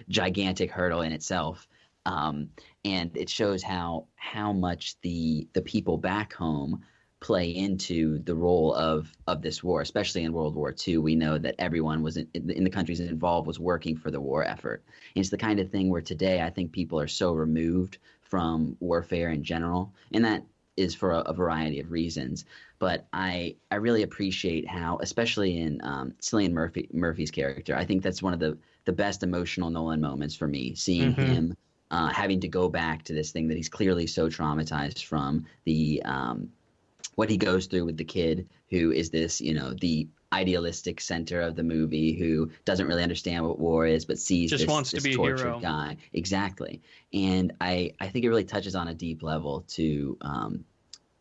gigantic hurdle in itself. And it shows how much the people back home play into the role of this war, especially in World War II. We know that everyone was in the countries involved was working for the war effort. And it's the kind of thing where today I think people are so removed from warfare in general, and that is for a variety of reasons. But I really appreciate how, especially in Cillian Murphy's character, I think that's one of the best emotional Nolan moments for me, seeing him having to go back to this thing that he's clearly so traumatized from, the what he goes through with the kid who is this, the idealistic center of the movie, who doesn't really understand what war is, but sees just wants this to be tortured a hero guy. Exactly. And I think it really touches on a deep level to,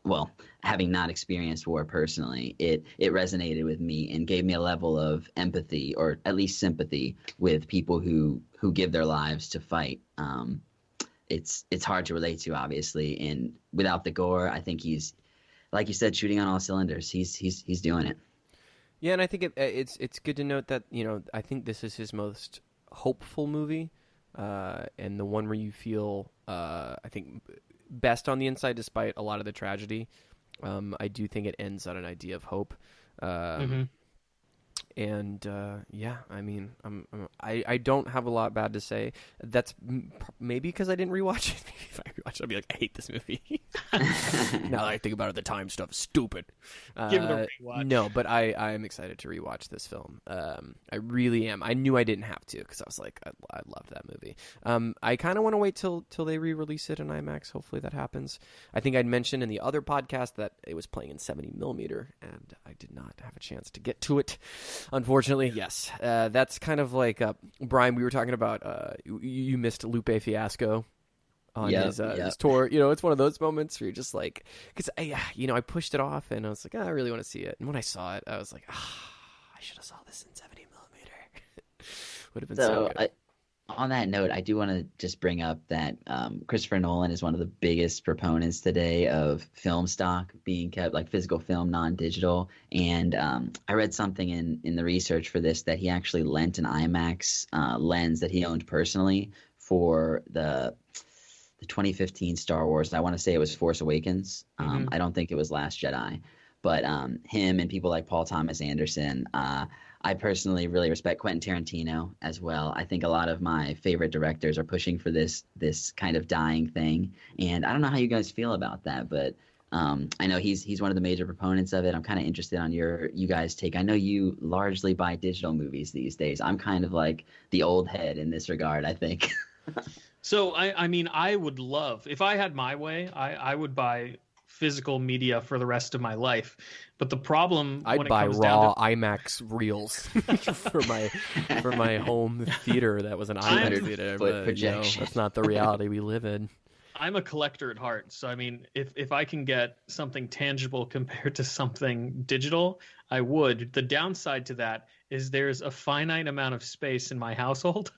well, having not experienced war personally, it resonated with me and gave me a level of empathy, or at least sympathy, with people who give their lives to fight. It's hard to relate to, obviously, and without the gore, I think he's, like you said, shooting on all cylinders. He's doing it. Yeah, and I think it's good to note that, I think this is his most hopeful movie, and the one where you feel, I think, best on the inside despite a lot of the tragedy. I do think it ends on an idea of hope. And yeah, I mean, I don't have a lot bad to say. That's maybe because I didn't rewatch it. Maybe if I rewatch it, I'll be like, I hate this movie. Now that I think about it, the time stuff is stupid. Give it a rewatch. No, but I am excited to rewatch this film. I really am. I knew I didn't have to because I was like, I loved that movie. I kind of want to wait till they re-release it in IMAX. Hopefully that happens. I think I'd mentioned in the other podcast that it was playing in 70mm, and I did not have a chance to get to it. Unfortunately, yes. That's kind of like, Brian, we were talking about, you missed Lupe Fiasco on his tour. It's one of those moments where you're just like, because I pushed it off and I was like, I really want to see it. And when I saw it, I was like, I should have saw this in 70mm. Would have been so good. On that note, I do want to just bring up that Christopher Nolan is one of the biggest proponents today of film stock being kept, like physical film, non-digital. And I read something in the research for this that he actually lent an IMAX lens that he owned personally for the 2015 Star Wars. I want to say it was Force Awakens. I don't think it was Last Jedi. But him and people like Paul Thomas Anderson, I personally really respect Quentin Tarantino as well. I think a lot of my favorite directors are pushing for this kind of dying thing. And I don't know how you guys feel about that, but I know he's one of the major proponents of it. I'm kind of interested on you guys' take. I know you largely buy digital movies these days. I'm kind of like the old head in this regard, I think. So, I mean, I would love, if I had my way, I would buy physical media for the rest of my life. But the problem, I'd buy raw IMAX reels for my home theater that was an IMAX theater, but that's not the reality we live in. I'm a collector at heart, so I mean, if I can get something tangible compared to something digital, I would. The downside to that is there's a finite amount of space in my household,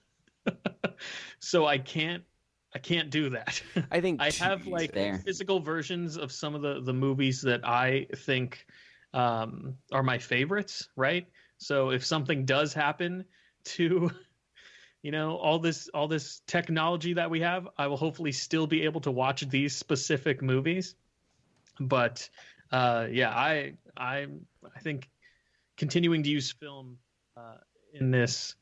so I can't do that. I think I have like physical versions of some of the movies that I think are my favorites, right? So if something does happen to, all this technology that we have, I will hopefully still be able to watch these specific movies. But I think continuing to use film in this.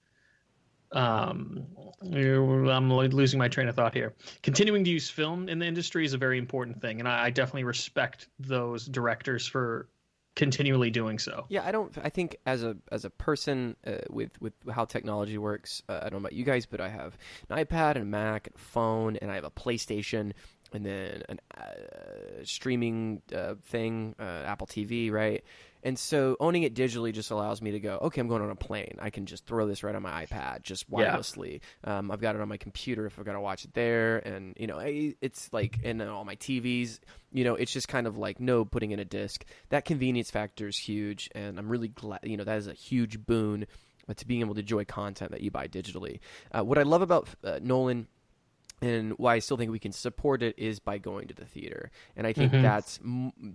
I'm losing my train of thought here. Continuing to use film in the industry is a very important thing, and I definitely respect those directors for continually doing so. Yeah, I think as a person with how technology works, I don't know about you guys, but I have an iPad and a Mac and a phone, and I have a PlayStation, and then a streaming thing, Apple TV, right? And so owning it digitally just allows me to go, okay, I'm going on a plane. I can just throw this right on my iPad, just wirelessly. Yeah. I've got it on my computer if I've got to watch it there. And, it's like, and all my TVs, it's just kind of like, no putting in a disc. That convenience factor is huge. And I'm really glad, that is a huge boon to being able to enjoy content that you buy digitally. What I love about Nolan And why I still think we can support it is by going to the theater. And I think that's,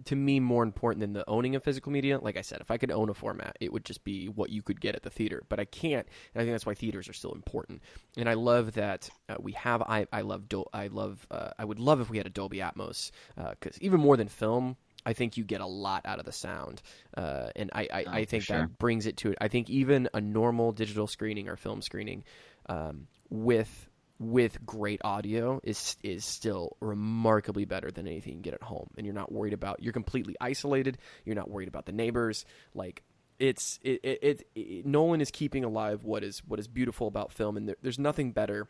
to me, more important than the owning of physical media. Like I said, if I could own a format, it would just be what you could get at the theater. But I can't, and I think that's why theaters are still important. And I love that we have, I would love if we had a Dolby Atmos, because even more than film, I think you get a lot out of the sound. And I think that brings it to it. I think even a normal digital screening or film screening with great audio is still remarkably better than anything you can get at home. And you're not worried about, you're completely isolated. You're not worried about the neighbors. Like Nolan is keeping alive what is beautiful about film. And there's nothing better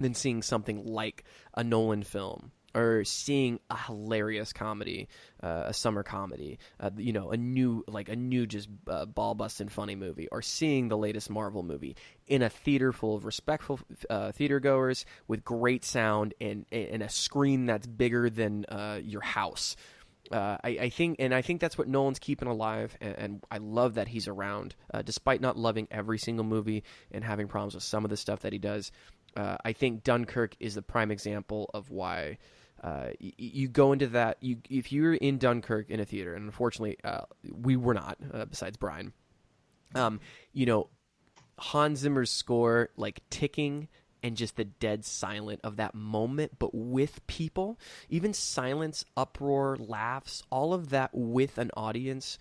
than seeing something like a Nolan film, or seeing a hilarious comedy, a summer comedy, a new just ball busting funny movie, or seeing the latest Marvel movie in a theater full of respectful theater goers with great sound and a screen that's bigger than your house. I think that's what Nolan's keeping alive, and I love that he's around, despite not loving every single movie and having problems with some of the stuff that he does. I think Dunkirk is the prime example of why. You go into that. If you're in Dunkirk in a theater, and unfortunately, we were not. Besides Brian, Hans Zimmer's score, like ticking, and just the dead silent of that moment, but with people, even silence, uproar, laughs, all of that with an audience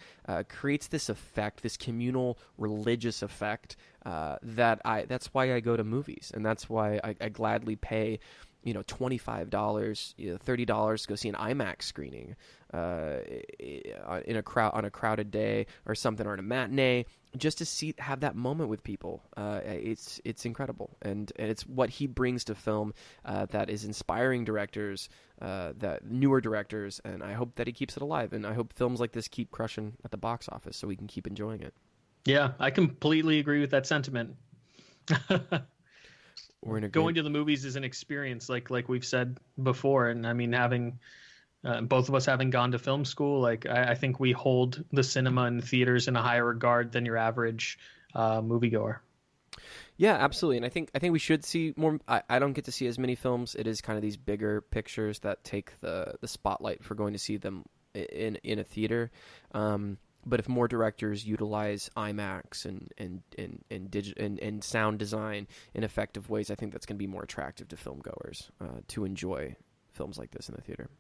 creates this effect, this communal religious effect. That's why I go to movies, and that's why I gladly pay. $25, $30 to go see an Imax screening in a crowded day or something, or in a matinee, just to have that moment with people. It's incredible, and it's what he brings to film that is inspiring directors, that newer directors, and I hope that he keeps it alive, and I hope films like this keep crushing at the box office so we can keep enjoying it. Yeah, I completely agree with that sentiment. Going to the movies is an experience, like we've said before, and I mean, having both of us having gone to film school, like I think we hold the cinema and theaters in a higher regard than your average moviegoer. Yeah, absolutely, and I think we should see more. I don't get to see as many films. It is kind of these bigger pictures that take the spotlight for going to see them in a theater. But if more directors utilize IMAX and sound design in effective ways, I think that's going to be more attractive to film goers to enjoy films like this in the theater.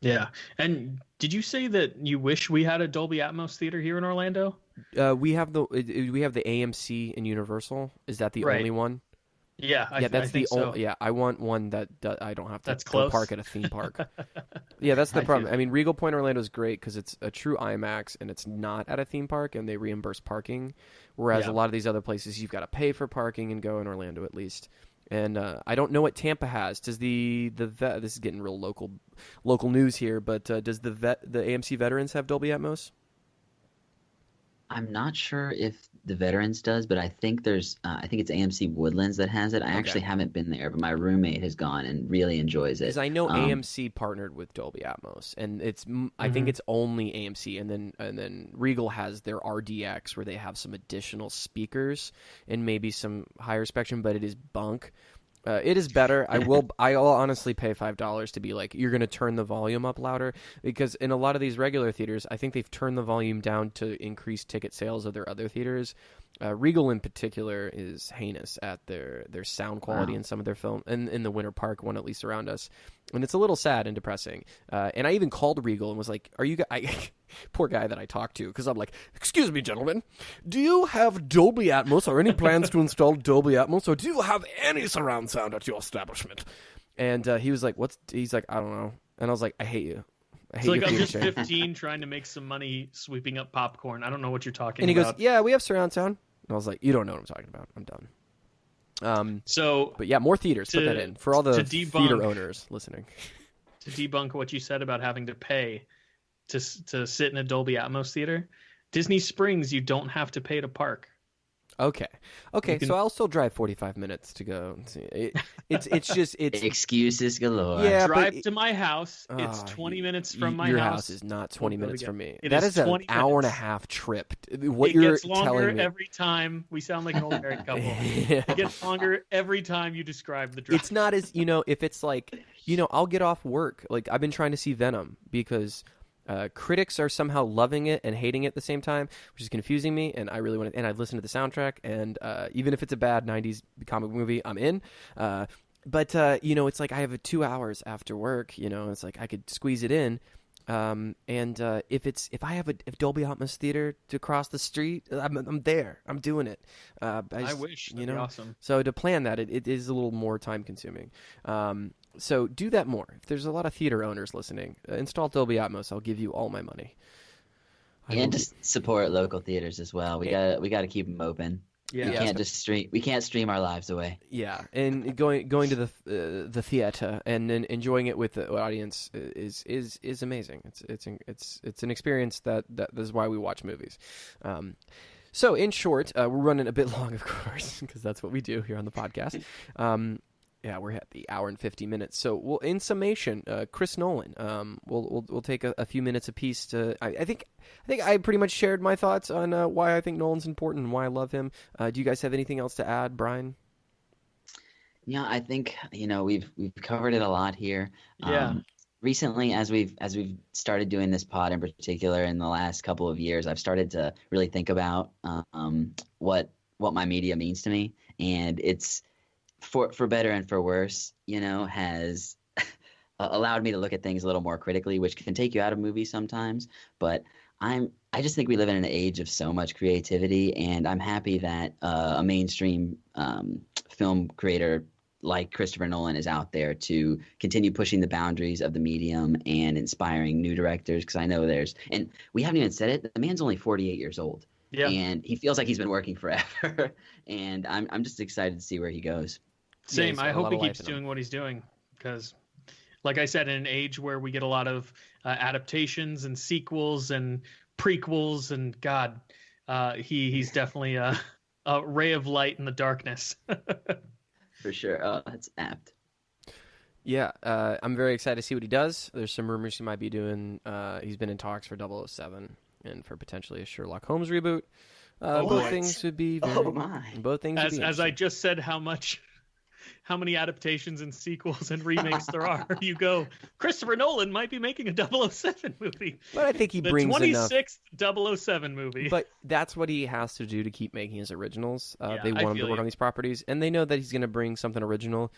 Yeah. And did you say that you wish we had a Dolby Atmos theater here in Orlando? We have the AMC in Universal. Is that the only one? Yeah, that's the so. only. Yeah, I want one that I don't have to that's go close. Park at a theme park. Yeah, that's the problem. I mean, Regal Point Orlando is great because it's a true IMAX and it's not at a theme park, and they reimburse parking. Whereas a lot of these other places, you've got to pay for parking and go in Orlando at least. And I don't know what Tampa has. Does the vet? This is getting real local news here, but does the AMC Veterans have Dolby Atmos? I'm not sure if the Veterans does, but I think there's I think it's AMC Woodlands that has it. I actually haven't been there, but my roommate has gone and really enjoys it. Because I know AMC partnered with Dolby Atmos, and I think it's only AMC, and then Regal has their RDX where they have some additional speakers and maybe some higher spectrum, but it is bunk. It is better. I'll honestly pay $5 to be like, you're going to turn the volume up louder, because in a lot of these regular theaters, I think they've turned the volume down to increase ticket sales of their other theaters. Regal in particular is heinous at their sound quality in some of their film, and in the Winter Park one, at least around us. And it's a little sad and depressing. And I even called Regal and was like, are you guys... Poor guy that I talked to, because I'm like, excuse me, gentlemen, do you have Dolby Atmos or any plans to install Dolby Atmos, or do you have any surround sound at your establishment? And he was like, he's like, I don't know. And I was like, I hate you. It's like, I'm just 15 trying to make some money sweeping up popcorn. I don't know what you're talking about. And he goes, yeah, we have surround sound. And I was like, you don't know what I'm talking about. I'm done. But yeah, more theaters. Put that in for all the theater owners listening. To debunk what you said about having to pay to sit in a Dolby Atmos theater, Disney Springs, you don't have to pay to park. Okay. So I'll still drive 45 minutes to go. It's just excuses galore. Yeah, drive to my house. It's 20 minutes from my house. Your house is not 20 minutes from me. That is is an 20 hour and a minutes. half trip. What It you're gets longer telling me every time. We sound like an old married couple. Yeah. It gets longer every time you describe the drive. It's not as if it's like I'll get off work. Like I've been trying to see Venom because critics are somehow loving it and hating it at the same time, which is confusing me. And I really want to. And I've listened to the soundtrack, and even if it's a bad '90s comic movie, I'm in. But it's like I have 2 hours after work. It's like I could squeeze it in. If I have a Dolby Atmos theater to cross the street, I'm there. I'm doing it. I wish. That'd be awesome. So to plan that, it is a little more time consuming. So do that more. If there's a lot of theater owners listening, install Dolby Atmos. I'll give you all my money. And just support local theaters as well. We got to keep them open. Yeah. We can't just stream. We can't stream our lives away. Yeah, and going to the theater and then enjoying it with the audience is amazing. It's an experience that is why we watch movies. So in short, we're running a bit long, of course, because that's what we do here on the podcast. Yeah, we're at the hour and 50 minutes. So, in summation, Chris Nolan, we'll take a few minutes apiece to. I think I pretty much shared my thoughts on why I think Nolan's important and why I love him. Do you guys have anything else to add, Brian? Yeah, I think we've covered it a lot here. Yeah. Recently, as we've started doing this pod in particular in the last couple of years, I've started to really think about what my media means to me, and it's. For better and for worse, has allowed me to look at things a little more critically, which can take you out of movies sometimes. But I just think we live in an age of so much creativity, and I'm happy that a mainstream film creator like Christopher Nolan is out there to continue pushing the boundaries of the medium and inspiring new directors. Because I know and we haven't even said it, the man's only 48 years old. Yeah. And he feels like he's been working forever. And I'm just excited to see where he goes. Same. Yeah, I hope he keeps doing what he's doing because, like I said, in an age where we get a lot of adaptations and sequels and prequels, and God, he's definitely a ray of light in the darkness. For sure. Oh, that's apt. Yeah, I'm very excited to see what he does. There's some rumors he might be doing. He's been in talks for 007 and for potentially a Sherlock Holmes reboot. Both things would be very, both things would be as I just said how many adaptations and sequels and remakes there are. You go, Christopher Nolan might be making a 007 movie. But I think he the brings 26th 007 movie. But that's what he has to do to keep making his originals. They I want him to feel work you. on these properties, and they know that he's going to bring something original.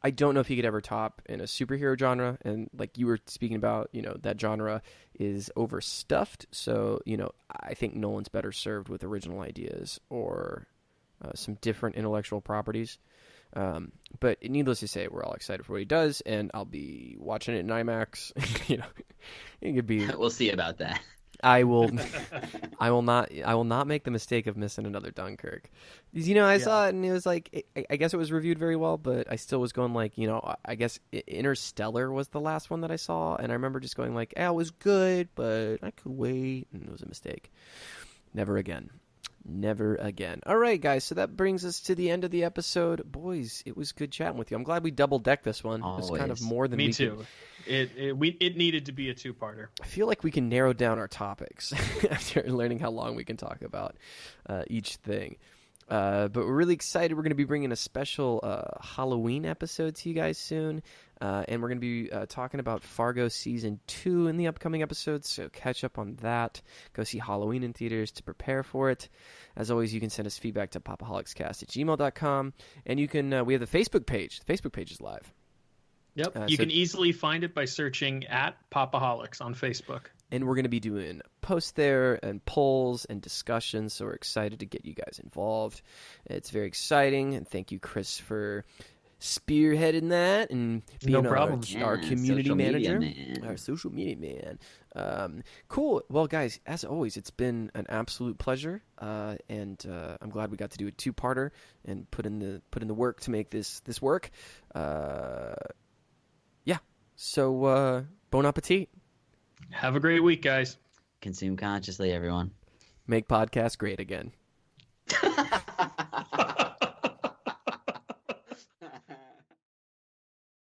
I don't know if he could ever top in a superhero genre, and like you were speaking about, that genre is overstuffed. So, I think Nolan's better served with original ideas or some different intellectual properties. But needless to say, we're all excited for what he does, and I'll be watching it in IMAX. It could be. We'll see about that. I will not make the mistake of missing another Dunkirk. I saw it and it was like, I guess it was reviewed very well, but I still was going like, I guess Interstellar was the last one that I saw, and I remember just going like, it was good, but I could wait, and it was a mistake. Never again. Never again. All right, guys, so that brings us to the end of the episode. Boys, it was good chatting with you. I'm glad we double-decked this one. Always. It was kind of more than Me we too. It needed to be a two-parter. I feel like we can narrow down our topics after learning how long we can talk about each thing. But we're really excited. We're going to be bringing a special Halloween episode to you guys soon. And we're going to be talking about Fargo Season 2 in the upcoming episodes, so catch up on that. Go see Halloween in theaters to prepare for it. As always, you can send us feedback to popaholicscast@gmail.com. And you can we have the Facebook page. The Facebook page is live. Yep. You can easily find it by searching at Pop-O-Holics on Facebook. And we're going to be doing posts there and polls and discussions, so we're excited to get you guys involved. It's very exciting, and thank you, Chris, for spearheading that and being our community manager, our social media man. Cool. Well, guys, as always, it's been an absolute pleasure, and I'm glad we got to do a two-parter and put in the work to make this work. Yeah. So bon appetit. Have a great week, guys. Consume consciously, everyone. Make podcasts great again.